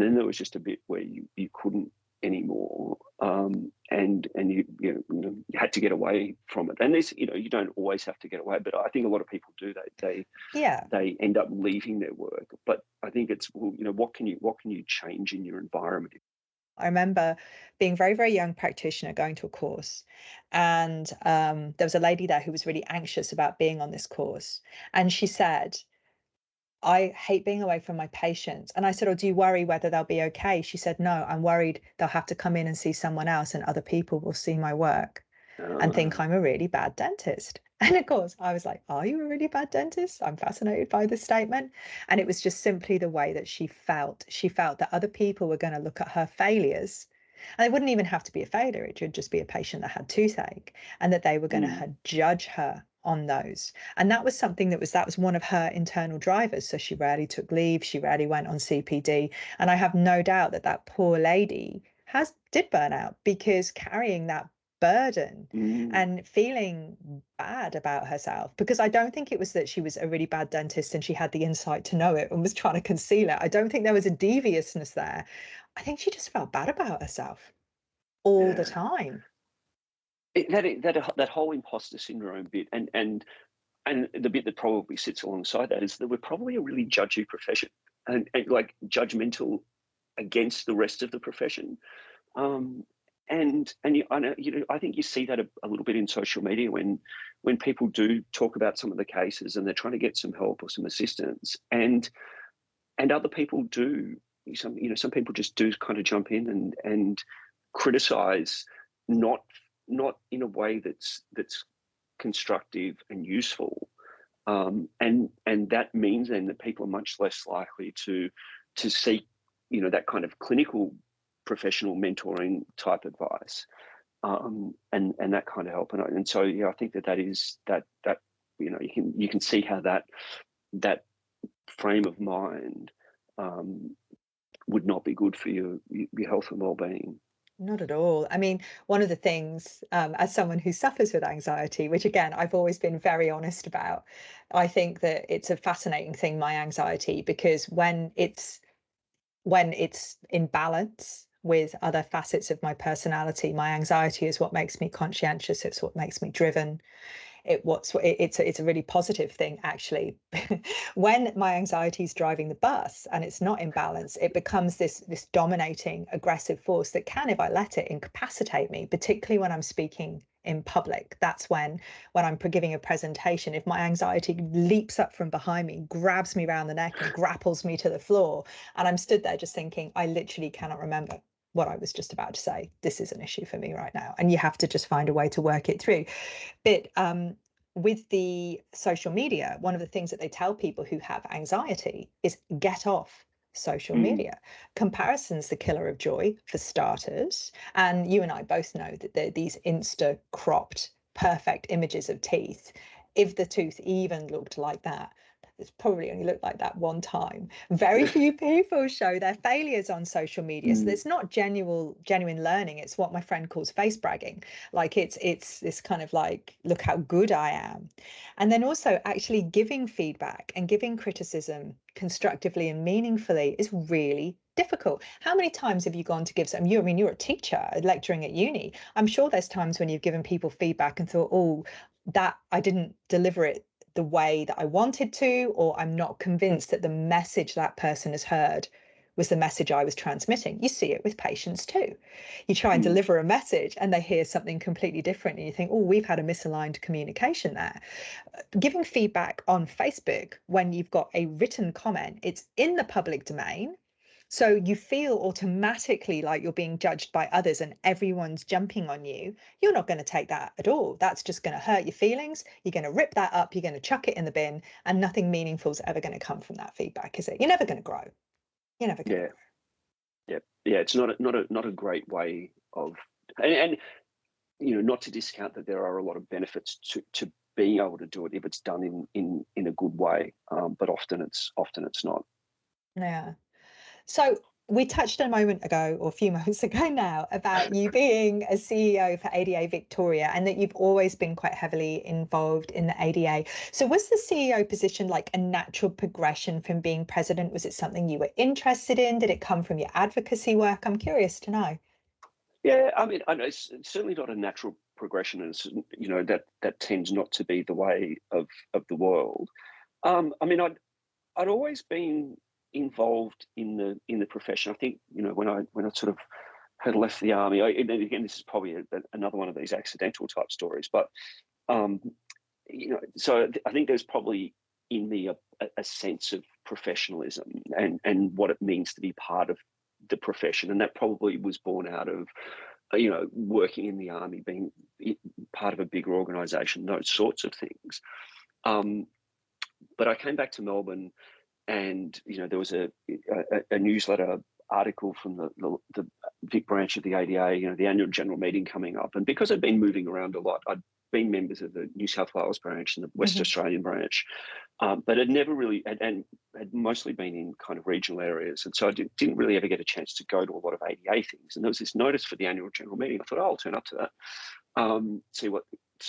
then there was just a bit where you couldn't anymore, and you had to get away from it. And there's you don't always have to get away, but I think a lot of people do. They end up leaving their work. But I think it's what can you change in your environment? I remember being a very, very young practitioner going to a course, and there was a lady there who was really anxious about being on this course. And she said, I hate being away from my patients. And I said, oh, do you worry whether they'll be okay? She said, no, I'm worried they'll have to come in and see someone else and other people will see my work and think I'm a really bad dentist. And of course, I was like, are you a really bad dentist? I'm fascinated by this statement. And it was just simply the way that she felt. She felt that other people were going to look at her failures. And it wouldn't even have to be a failure. It should just be a patient that had toothache, and that they were going to judge her on those. And that was something that was one of her internal drivers. So she rarely took leave. She rarely went on CPD. And I have no doubt that poor lady did burn out, because carrying that burden and feeling bad about herself, because I don't think it was that she was a really bad dentist and she had the insight to know it and was trying to conceal it. I don't think there was a deviousness there. I think she just felt bad about herself all the time. That whole imposter syndrome bit, and the bit that probably sits alongside that is that we're probably a really judgy profession, and like judgmental against the rest of the profession. I think you see that a little bit in social media when people do talk about some of the cases and they're trying to get some help or some assistance, and other people do. Some people just do kind of jump in and criticize, not in a way that's constructive and useful, and that means then that people are much less likely to seek that kind of clinical professional mentoring type advice, and that kind of help. And so I think that is that you can see how that frame of mind would not be good for your health and well-being. Not at all. I mean, one of the things, as someone who suffers with anxiety, which again, I've always been very honest about, I think that it's a fascinating thing, my anxiety, because when it's in balance with other facets of my personality, my anxiety is what makes me conscientious. It's what makes me driven. It's a really positive thing, actually. When my anxiety is driving the bus and it's not in balance, it becomes this dominating, aggressive force that can, if I let it, incapacitate me, particularly when I'm speaking in public. That's when I'm giving a presentation, if my anxiety leaps up from behind me, grabs me around the neck and grapples me to the floor, and I'm stood there just thinking, I literally cannot remember what I was just about to say. This is an issue for me right now. And you have to just find a way to work it through. But with the social media, one of the things that they tell people who have anxiety is get off social media. Comparison's the killer of joy, for starters. And you and I both know that they're these insta cropped, perfect images of teeth. If the tooth even looked like that, it's probably only looked like that one time. Very few people show their failures on social media. So it's not genuine learning. It's what my friend calls face bragging. Like it's this kind of like, look how good I am. And then also actually giving feedback and giving criticism constructively and meaningfully is really difficult. How many times have you gone to give some, you're a teacher lecturing at uni. I'm sure there's times when you've given people feedback and thought, oh, that I didn't deliver it the way that I wanted to, or I'm not convinced that the message that person has heard was the message I was transmitting. You see it with patients too. You try and deliver a message and they hear something completely different, and you think, oh, we've had a misaligned communication there. Giving feedback on Facebook when you've got a written comment, it's in the public domain. So you feel automatically like you're being judged by others and everyone's jumping on you. You're not going to take that at all. That's just going to hurt your feelings. You're going to rip that up. You're going to chuck it in the bin, and nothing meaningful is ever going to come from that feedback, is it? You're never going to grow. You're never going to grow. Yeah. It's not a great way of, and not to discount that there are a lot of benefits to being able to do it if it's done in a good way. But often it's not. Yeah. So we touched a moment ago, or a few moments ago now, about you being a CEO for ADA Victoria, and that you've always been quite heavily involved in the ADA. So was the CEO position like a natural progression from being president? Was it something you were interested in? Did it come from your advocacy work? I'm curious to know. Yeah, I mean, I know it's certainly not a natural progression, and that tends not to be the way of the world. I mean, I'd always been involved in the profession. I think when I sort of had left the army, and again, this is probably another one of these accidental type stories, but so I think there's probably in me a sense of professionalism and what it means to be part of the profession, and that probably was born out of working in the army, being part of a bigger organisation, those sorts of things. But I came back to Melbourne, and there was a newsletter article from the Vic branch of the ADA, the annual general meeting coming up, and because I'd been moving around a lot, I'd been members of the New South Wales branch and the West Australian branch, but had never really and had mostly been in kind of regional areas, and so I didn't really ever get a chance to go to a lot of ADA things. And there was this notice for the annual general meeting. I thought, I'll turn up to that, see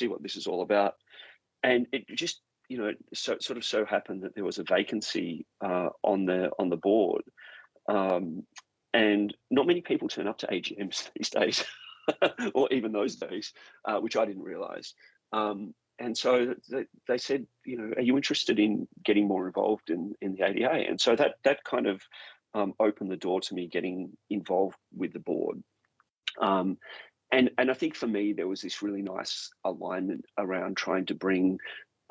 what this is all about, and it just so happened that there was a vacancy on the board, and not many people turn up to AGMs these days, or even those days, which I didn't realise. And so they said, are you interested in getting more involved in the ADA? And so that kind of opened the door to me getting involved with the board. And I think for me, there was this really nice alignment around trying to bring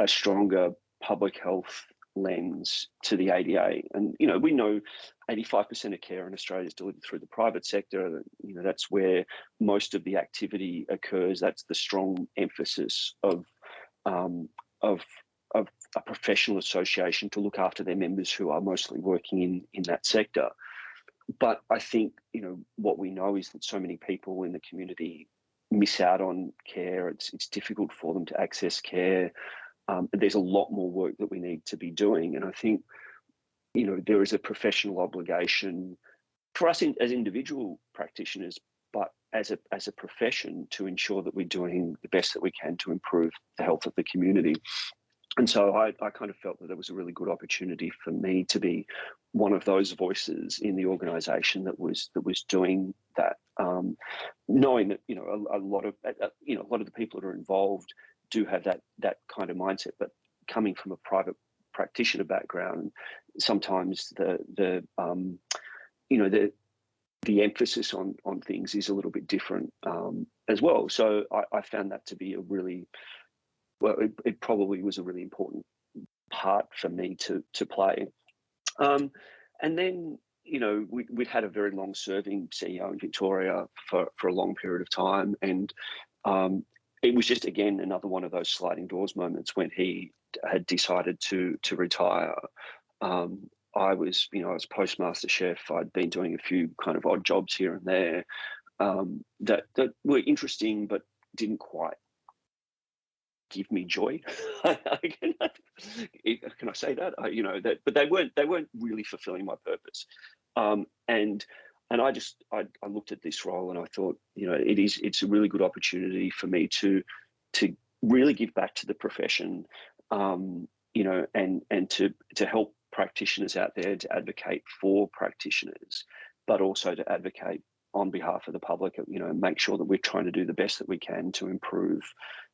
a stronger public health lens to the ADA. And, we know 85% of care in Australia is delivered through the private sector. That's where most of the activity occurs. That's the strong emphasis of a professional association to look after their members who are mostly working in that sector. But I think, what we know is that so many people in the community miss out on care. It's difficult for them to access care. There's a lot more work that we need to be doing. And I think, there is a professional obligation for us as individual practitioners, but as a profession, to ensure that we're doing the best that we can to improve the health of the community. And so I kind of felt that there was a really good opportunity for me to be one of those voices in the organisation that was doing that, knowing that a lot of a lot of the people that are involved do have that kind of mindset, but coming from a private practitioner background, sometimes the emphasis on things is a little bit different as well. So I found that to be it probably was a really important part for me to play. And then, we'd had a very long-serving CEO in Victoria for a long period of time, and it was just, again, another one of those sliding doors moments when he had decided to retire. I was postmaster chef. I'd been doing a few kind of odd jobs here and there that were interesting, but didn't quite give me joy. Can I say that? But they weren't really fulfilling my purpose. And I looked at this role and I thought, it's a really good opportunity for me to really give back to the profession, and to help practitioners out there, to advocate for practitioners, but also to advocate on behalf of the public, make sure that we're trying to do the best that we can to improve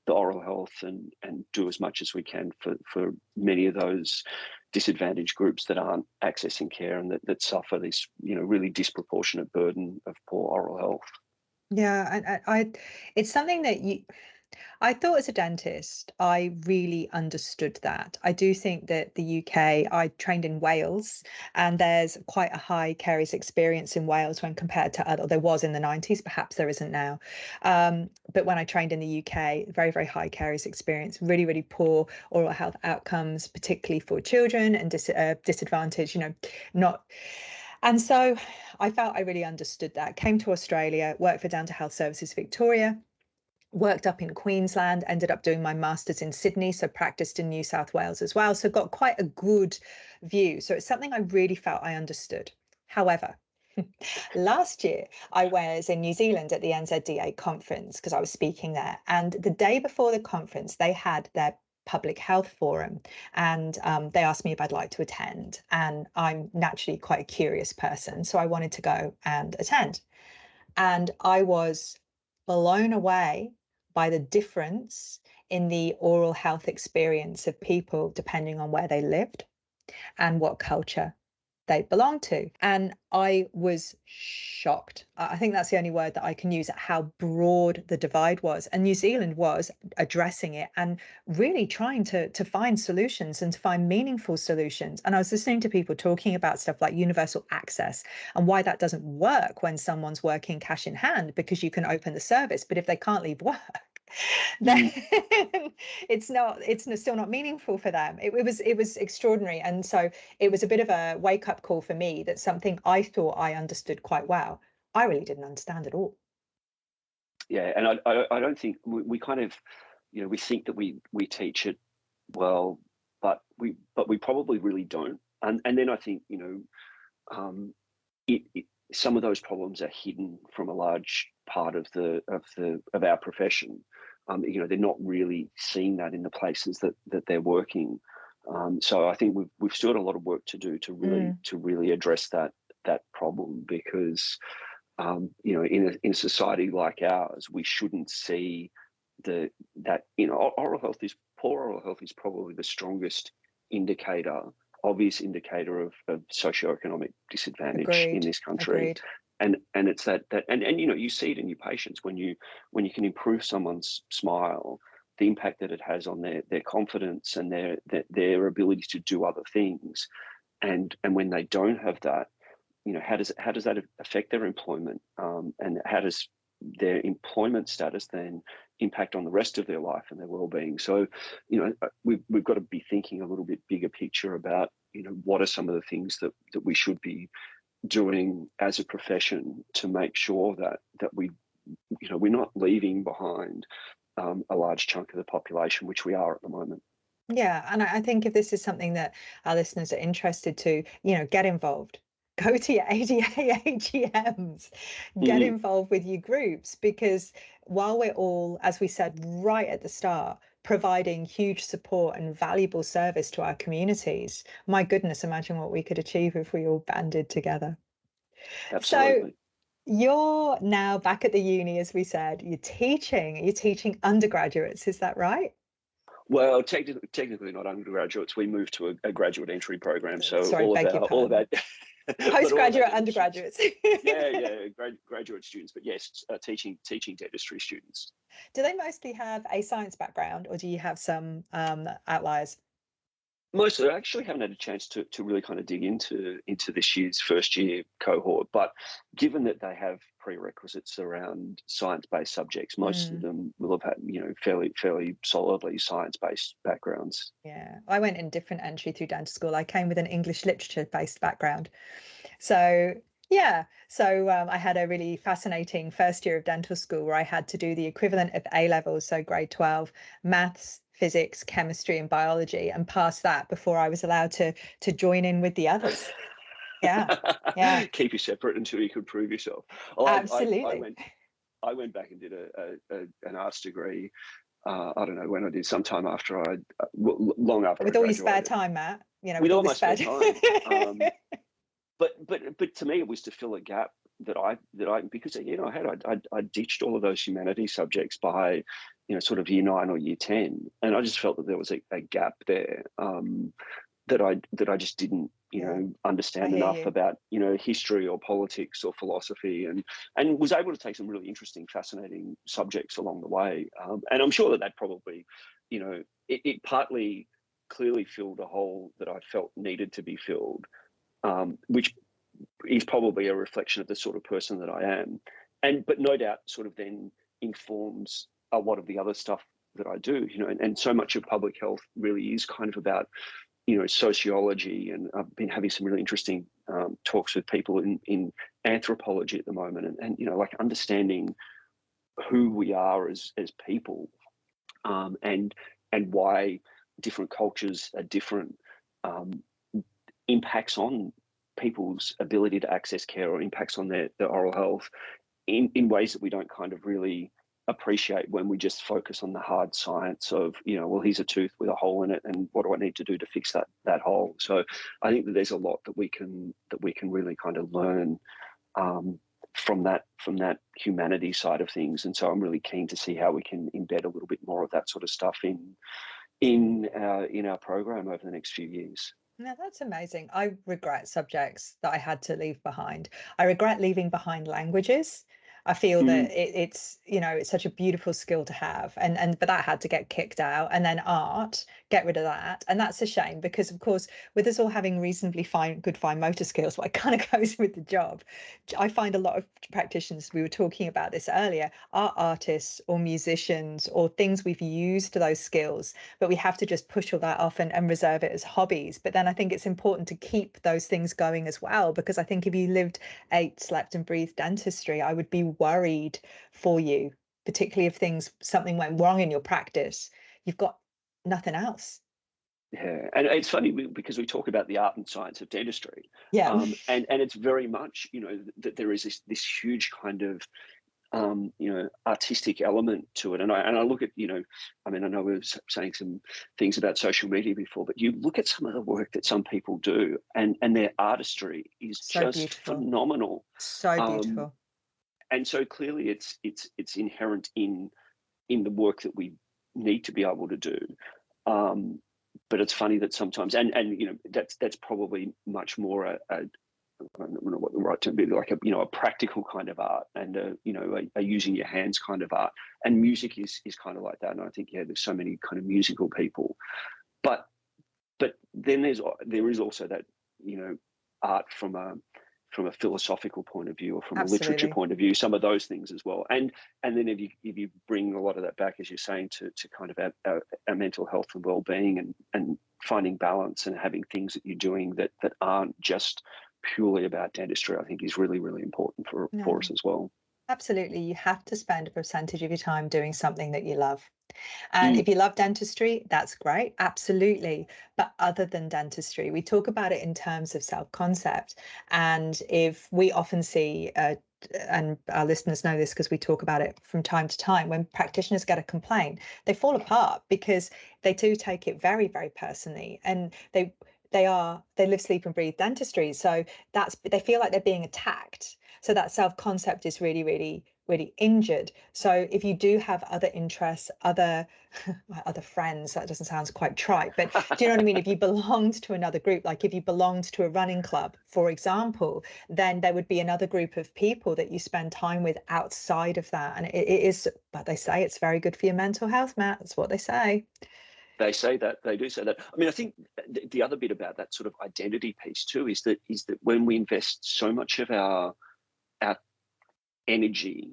the oral health and do as much as we can for many of those disadvantaged groups that aren't accessing care and that suffer this, really disproportionate burden of poor oral health. Yeah, I it's something that I thought as a dentist, I really understood that. I do think that the UK, I trained in Wales, and there's quite a high caries experience in Wales when compared to there was in the 90s, perhaps there isn't now. But when I trained in the UK, very, very high caries experience, really, really poor oral health outcomes, particularly for children and disadvantaged, not. And so I felt I really understood that. Came to Australia, worked for Dental Health Services Victoria, worked up in Queensland, ended up doing my master's in Sydney, so practiced in New South Wales as well. So got quite a good view. So it's something I really felt I understood. However, last year I was in New Zealand at the NZDA conference because I was speaking there. And the day before the conference, they had their public health forum, and they asked me if I'd like to attend. And I'm naturally quite a curious person, so I wanted to go and attend. And I was blown away by the difference in the oral health experience of people depending on where they lived and what culture they belonged to. And I was shocked. I think that's the only word that I can use, at how broad the divide was. And New Zealand was addressing it and really trying to find solutions and to find meaningful solutions. And I was listening to people talking about stuff like universal access and why that doesn't work when someone's working cash in hand, because you can open the service, but if they can't leave work, then it's still not meaningful for them. It was extraordinary. And so it was a bit of a wake-up call for me that something I thought I understood quite well, I really didn't understand at all. Yeah, and I don't think we kind of, we think that we teach it well, but we probably really don't. And then I think, some of those problems are hidden from a large part of our profession. They're not really seeing that in the places that they're working. So I think we've still got a lot of work to do to really address that problem, because in a society like ours, we shouldn't see poor oral health is probably the strongest obvious indicator of socioeconomic disadvantage in this country. Agreed. And it's that you see it in your patients when you can improve someone's smile, the impact that it has on their confidence and their ability to do other things. And when they don't have that, how does that affect their employment? And how does their employment status then impact on the rest of their life and their well-being? So, we've got to be thinking a little bit bigger picture about, what are some of the things that we should be doing as a profession to make sure that we're not leaving behind a large chunk of the population, which we are at the moment. Yeah, and I think if this is something that our listeners are interested to, get involved. Go to your ADA AGMs, get involved with your groups, because while we're all, as we said right at the start, providing huge support and valuable service to our communities. My goodness, imagine what we could achieve if we all banded together. So Absolutely. you're now back at the uni, as we said. You're teaching undergraduates, is that right? Well, technically not undergraduates. We moved to a graduate entry program, so Sorry, beg your all of pardon. our but all of our Postgraduate, dentistry undergraduates. graduate students, but yes, teaching dentistry students. Do they mostly have a science background, or do you have some outliers? Mostly, I actually haven't had a chance to really kind of dig into this year's first year cohort, but given that they have prerequisites around science-based subjects, most of them will have had, fairly solidly science-based backgrounds. Yeah, I went in different entry through dental school. I came with an English literature-based background. So yeah, so I had a really fascinating first year of dental school where I had to do the equivalent of A levels, so grade 12, maths, physics, chemistry, and biology, and pass that before I was allowed to join in with the others. Yeah. Keep you separate until you could prove yourself. Well, Absolutely. I went back and did an arts degree. I don't know when I did, sometime after long after. With all your spare time, Matt. With all my spare time. But to me, it was to fill a gap that I because I ditched all of those humanities subjects by sort of year 9 or year 10, and I just felt that there was a gap there that I just didn't understand enough about history or politics or philosophy, and was able to take some really interesting, fascinating subjects along the way, and I'm sure that probably it partly clearly filled a hole that I felt needed to be filled, which is probably a reflection of the sort of person that I am, but no doubt sort of then informs a lot of the other stuff that I do, and so much of public health really is kind of about sociology, and I've been having some really interesting talks with people in anthropology at the moment, and like understanding who we are as people, and why different cultures are different, impacts on people's ability to access care, or impacts on their oral health in ways that we don't kind of really appreciate when we just focus on the hard science of, well, here's a tooth with a hole in it, and what do I need to do to fix that hole? So I think that there's a lot that we can really kind of learn from that humanity side of things. And so I'm really keen to see how we can embed a little bit more of that sort of stuff in our program over the next few years. No, that's amazing. I regret subjects that I had to leave behind. I regret leaving behind languages. I feel that it's such a beautiful skill to have, but that had to get kicked out. And then art, get rid of that, and that's a shame, because of course with us all having reasonably fine motor skills, what kind of goes with the job, I find a lot of practitioners, we were talking about this earlier, are artists or musicians or things we've used those skills, but we have to just push all that off and reserve it as hobbies. But then I think it's important to keep those things going as well, because I think if you lived, ate, slept and breathed dentistry, I would be worried for you, particularly if something went wrong in your practice. You've got nothing else. Yeah, and it's funny because we talk about the art and science of dentistry. Yeah. And it's very much that there is this huge kind of artistic element to it. And I look at I know we were saying some things about social media before, but you look at some of the work that some people do, and their artistry is so just beautiful. Phenomenal. So beautiful. And so clearly it's inherent in the work that we need to be able to do. But it's funny that sometimes, and that's probably much more I don't know what the right term would be, like a practical kind of art, and a using your hands kind of art. And music is kind of like that. And I think there's so many kind of musical people, but then there is also that art from a philosophical point of view, or from Absolutely. a literature point of view, some of those things as well. And then if you bring a lot of that back, as you're saying, to kind of our mental health and well-being, and finding balance, and having things that you're doing that aren't just purely about dentistry, I think is really, really important for us as well. Absolutely. You have to spend a percentage of your time doing something that you love. And if you love dentistry, that's great. Absolutely. But other than dentistry, we talk about it in terms of self-concept. And if we often see and our listeners know this because we talk about it from time to time, when practitioners get a complaint, they fall apart because they do take it very, very personally, and they live, sleep and breathe dentistry. So they feel like they're being attacked. So that self-concept is really, really, really injured. So if you do have other interests, other friends, that doesn't sound quite trite, but do you know what I mean? If you belonged to another group, like if you belonged to a running club, for example, then there would be another group of people that you spend time with outside of that. And it is, but they say it's very good for your mental health, Matt. That's what they say. They say that, they do say that. I mean, I think the other bit about that sort of identity piece too is that when we invest so much of our energy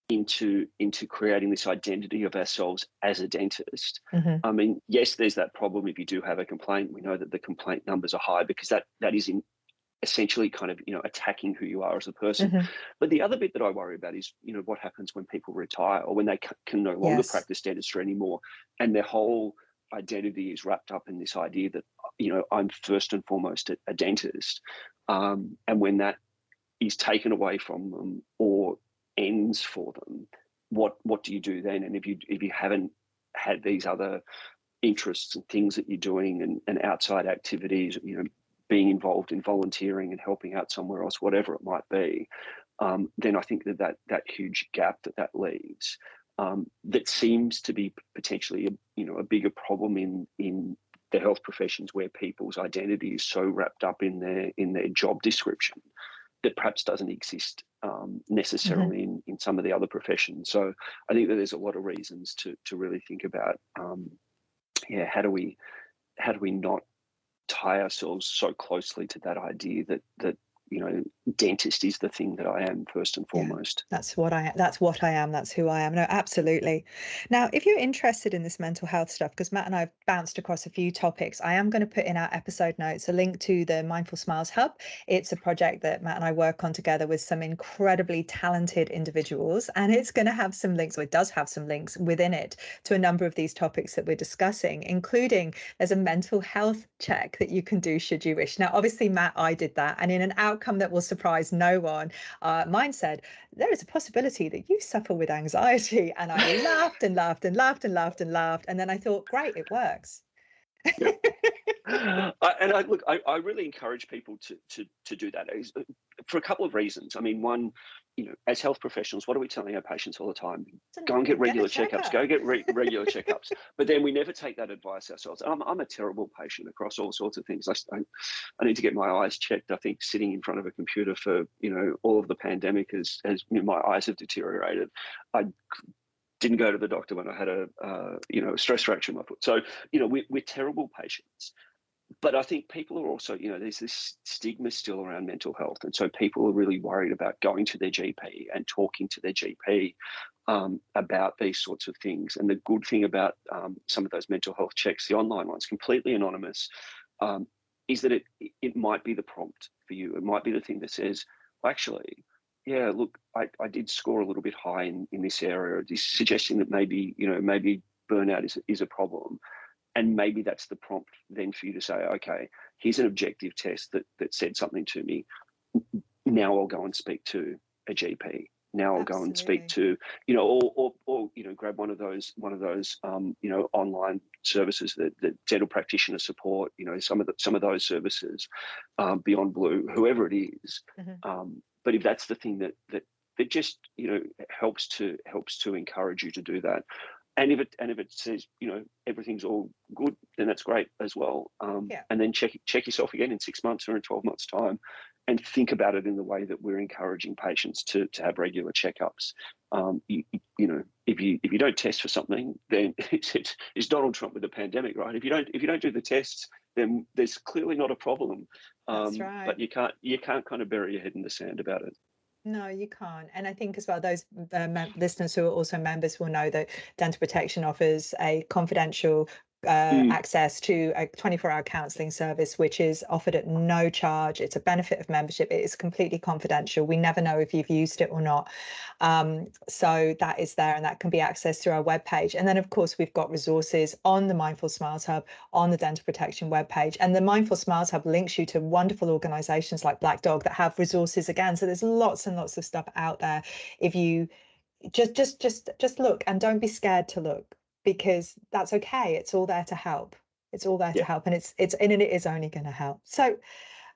into creating this identity of ourselves as a dentist. I mean, yes, there's that problem if you do have a complaint. We know that the complaint numbers are high because that is essentially kind of, attacking who you are as a person. But the other bit that I worry about is, what happens when people retire or when they can no longer practice dentistry anymore, and their whole identity is wrapped up in this idea that, I'm first and foremost a dentist. And when that is taken away from them or ends for them, what do you do then? And if you haven't had these other interests and things that you're doing and outside activities, being involved in volunteering and helping out somewhere else, whatever it might be, then I think that huge gap that leaves, that seems to be potentially a bigger problem in the health professions, where people's identity is so wrapped up in their job description that perhaps doesn't exist necessarily in some of the other professions. So I think that there's a lot of reasons to really think about, how do we not tie ourselves so closely to that idea that dentist is the thing that I am first and foremost. That's what I am. That's who I am. No, absolutely. Now, if you're interested in this mental health stuff, because Matt and I have bounced across a few topics, I am going to put in our episode notes a link to the Mindful Smiles Hub. It's a project that Matt and I work on together with some incredibly talented individuals, and it's going to have some links, or it does have some links within it, to a number of these topics that we're discussing, including there's a mental health check that you can do should you wish. Now, obviously, Matt, I did that, and in an outcome that will surprise no one, mine said, there is a possibility that you suffer with anxiety. And I laughed and laughed and laughed and laughed and laughed. And then I thought, great, it works. Yeah. I really encourage people to do that for a couple of reasons. I mean, one, as health professionals, what are we telling our patients all the time? Go and get regular checkups. Go get regular checkups. But then we never take that advice ourselves. I'm a terrible patient across all sorts of things. I need to get my eyes checked. I think sitting in front of a computer for all of the pandemic has my eyes have deteriorated. I didn't go to the doctor when I had a stress fracture in my foot. So we're terrible patients. But I think people are also, there's this stigma still around mental health. And so people are really worried about going to their GP and talking to their GP about these sorts of things. And the good thing about some of those mental health checks, the online ones, completely anonymous, is that it might be the prompt for you. It might be the thing that says, actually, yeah, look, I did score a little bit high in this area, suggesting that maybe burnout is a problem. And maybe that's the prompt then for you to say, okay, here's an objective test that said something to me. Now I'll go and speak to a GP. Now I'll go and speak to, or grab one of those online services that dental practitioner support, some of those services, Beyond Blue, whoever it is. But if that's the thing that just, helps to encourage you to do that. And if it says, everything's all good, then that's great as well. And then check yourself again in 6 months or in 12 months' time, and think about it in the way that we're encouraging patients to have regular checkups. If you don't test for something, then it's Donald Trump with the pandemic, right? If you don't do the tests, then there's clearly not a problem. That's right. But you can't kind of bury your head in the sand about it. No, you can't. And I think as well, those listeners who are also members will know that Dental Protection offers a confidential access to a 24-hour counselling service, which is offered at no charge. It's a benefit of membership. It is completely confidential. We never know if you've used it or not. So that is there, and that can be accessed through our webpage. And then, of course, we've got resources on the Mindful Smiles Hub, on the Dental Protection webpage. And the Mindful Smiles Hub links you to wonderful organisations like Black Dog that have resources again. So there's lots and lots of stuff out there. If you just look, and don't be scared to look, because that's okay. It's all there to help. It's all there to help, and it is only going to help. So,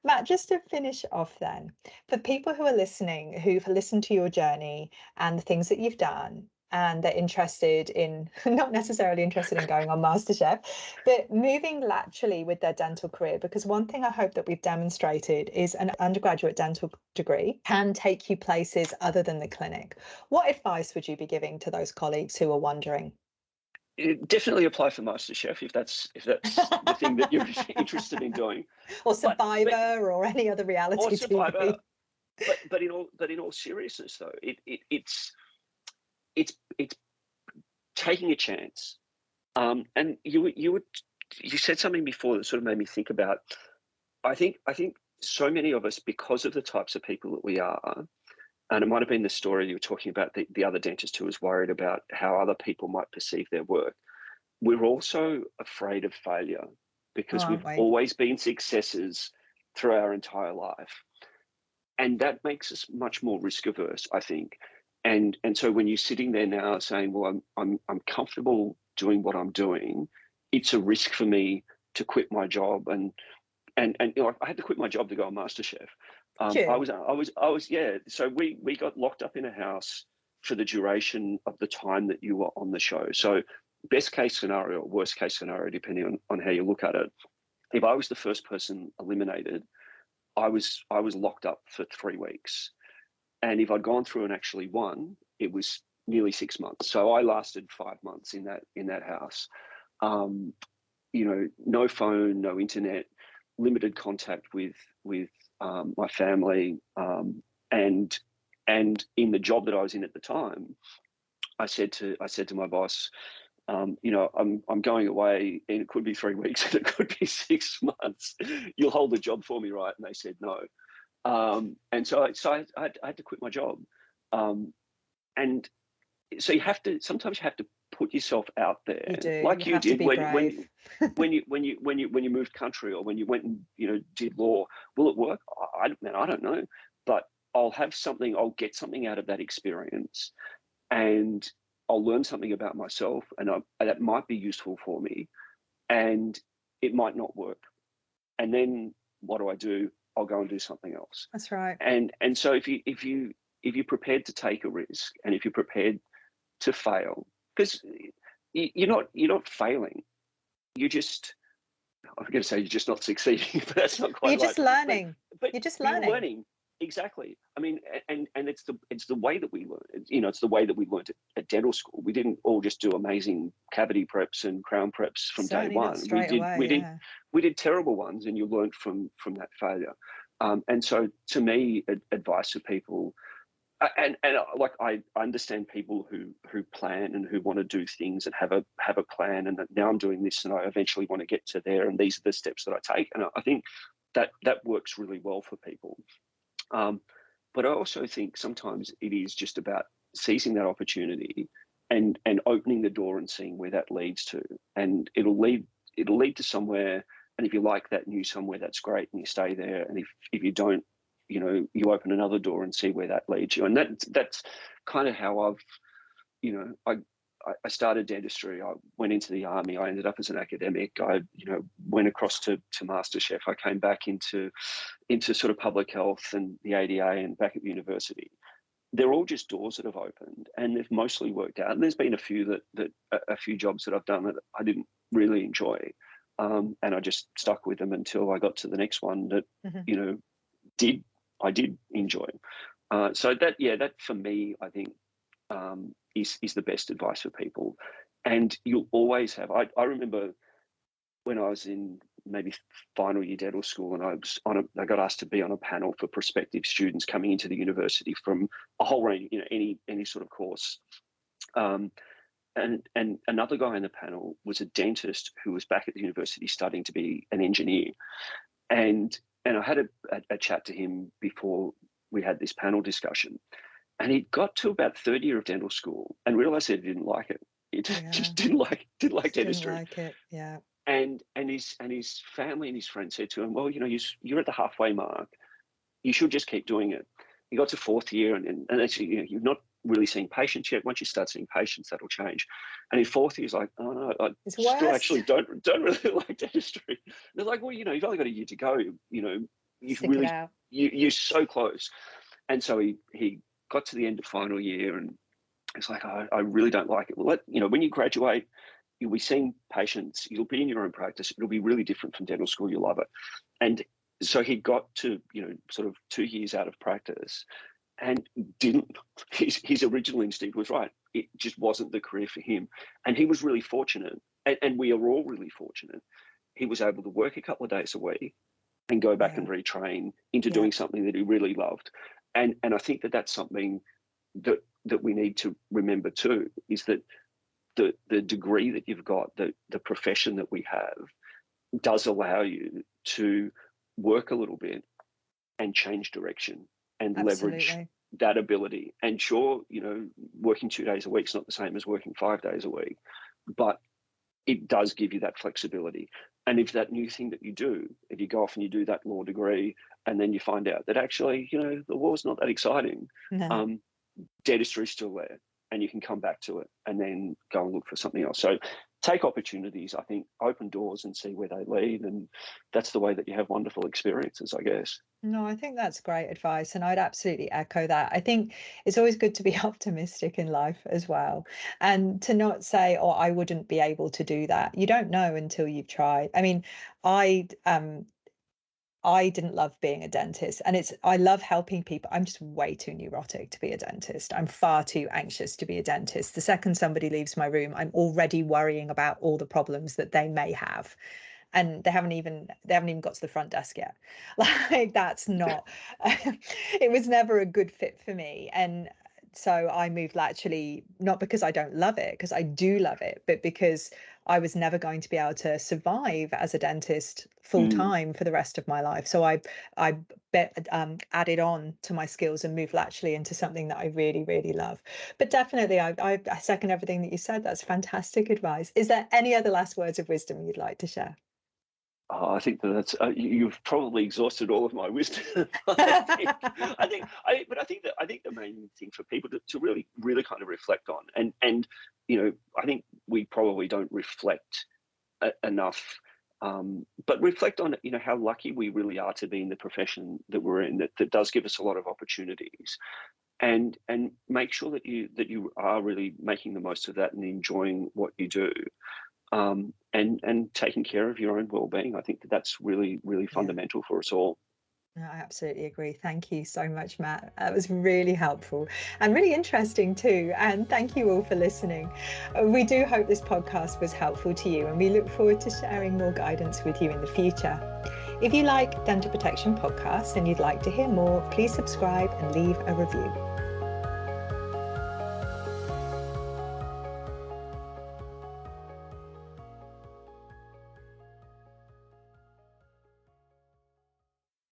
Matt, just to finish off then, for people who are listening, who've listened to your journey and the things that you've done, and they're interested in, not necessarily interested in going on MasterChef, but moving laterally with their dental career, because one thing I hope that we've demonstrated is an undergraduate dental degree can take you places other than the clinic. What advice would you be giving to those colleagues who are wondering? Definitely apply for MasterChef if that's the thing that you're interested in doing, or Survivor, or any other reality or Survivor. TV. But in all seriousness, though, it's taking a chance. And you said something before that sort of made me think about. I think so many of us, because of the types of people that we are. And it might have been the story you were talking about, the other dentist who was worried about how other people might perceive their work. We're also afraid of failure because we've always been successes through our entire life. And that makes us much more risk averse, I think. And so when you're sitting there now saying, well, I'm comfortable doing what I'm doing, it's a risk for me to quit my job. And you know, I had to quit my job to go on MasterChef. I was yeah. So we got locked up in a house for the duration of the time that you were on the show. So best case scenario, or worst case scenario, depending on how you look at it. If I was the first person eliminated, I was locked up for 3 weeks. And if I'd gone through and actually won, it was nearly 6 months. So I lasted 5 months in that house. You know, no phone, no internet, limited contact with my family, and in the job that I was in at the time, I said to my boss, you know, I'm going away, and it could be 3 weeks, and it could be 6 months. You'll hold the job for me, right? And they said no. And so I had to quit my job. And so sometimes you have to put yourself out there, you do. Like you did when you moved country, or when you went and, you know, did law. Will it work? I don't know, but I'll get something out of that experience, and I'll learn something about myself, and that might be useful for me, and it might not work. And then what do? I'll go and do something else. That's right. And so if you're prepared to take a risk, and if you're prepared to fail, because you're not failing, I'm going to say you're just not succeeding, but that's not quite right. You're just learning. But you're just learning. Exactly. I mean, and it's the way that we learn. You know, it's the way that we learned at dental school. We didn't all just do amazing cavity preps and crown preps from day one. We did terrible ones, and you learned from that failure. And so, to me, advice to people, and like I understand people who plan and who want to do things and have a plan, and that now I'm doing this, and I eventually want to get to there, and these are the steps that I take. And I think that works really well for people. But I also think sometimes it is just about seizing that opportunity and opening the door and seeing where that leads to, and it'll lead to somewhere. And if you like that new somewhere, that's great, and you stay there. And if you don't, you know, you open another door and see where that leads you. And that's kind of how I've, you know, I started dentistry. I went into the army. I ended up as an academic. I, you know, went across to MasterChef. I came back into sort of public health and the ADA, and back at university. They're all just doors that have opened, and they've mostly worked out. And there's been a few a few jobs that I've done that I didn't really enjoy, and I just stuck with them until I got to the next one that you know I did enjoy. So that for me, I think, is the best advice for people. And you'll always have. I remember when I was in maybe final year dental school, and I got asked to be on a panel for prospective students coming into the university from a whole range, you know, any sort of course. and another guy in the panel was a dentist who was back at the university studying to be an engineer. And I had a chat to him before we had this panel discussion. And he got to about third year of dental school and realized that he didn't like it. He just didn't like dentistry. Didn't like it, yeah. And his family and his friends said to him, well, you're at the halfway mark. You should just keep doing it. He got to fourth year and actually, you're not really seeing patients yet. Once you start seeing patients, that'll change. And in fourth year, he's like, oh no, I still actually don't really like dentistry. And they're like, well, you've only got a year to go. You're so close. And so he got to the end of final year and it's like, I really don't like it. Well, when you graduate, you'll be seeing patients, you'll be in your own practice. It'll be really different from dental school. You'll love it. And so he got to, sort of 2 years out of practice and his original instinct was right. It just wasn't the career for him. And he was really fortunate. And we are all really fortunate. He was able to work a couple of days a week and go back and retrain into doing something that he really loved. And I think that's something that we need to remember too, is that the degree that you've got, the profession that we have does allow you to work a little bit and change direction and leverage that ability. And sure, working 2 days a week is not the same as working 5 days a week, but it does give you that flexibility. And if that new thing that you do, if you go off and you do that law degree and then you find out that actually, the law's not that exciting, dentistry is still there and you can come back to it and then go and look for something else. So take opportunities, I think, open doors and see where they lead. And that's the way that you have wonderful experiences, I guess. No, I think that's great advice. And I'd absolutely echo that. I think it's always good to be optimistic in life as well. And to not say, oh, I wouldn't be able to do that. You don't know until you've tried. I mean, I didn't love being a dentist, and I love helping people. I'm just way too neurotic to be a dentist. I'm far too anxious to be a dentist. The second somebody leaves my room, I'm already worrying about all the problems that they may have. And they haven't even got to the front desk yet. Like, that's not, it was never a good fit for me. And so I moved laterally, not because I don't love it, because I do love it, but because I was never going to be able to survive as a dentist full time for the rest of my life. So I added on to my skills and moved laterally into something that I really, really love. But definitely, I second everything that you said. That's fantastic advice. Is there any other last words of wisdom you'd like to share? I think that's you've probably exhausted all of my wisdom. I think the main thing for people to really, really kind of reflect on, and I think we probably don't reflect enough, but reflect on how lucky we really are to be in the profession that we're in. That does give us a lot of opportunities, and make sure that you are really making the most of that and enjoying what you do. And taking care of your own well-being. I think that's really, really fundamental for us all. No, I absolutely agree. Thank you so much, Matt. That was really helpful and really interesting too. And thank you all for listening. We do hope this podcast was helpful to you, and we look forward to sharing more guidance with you in the future. If you like Dental Protection Podcasts and you'd like to hear more, please subscribe and leave a review.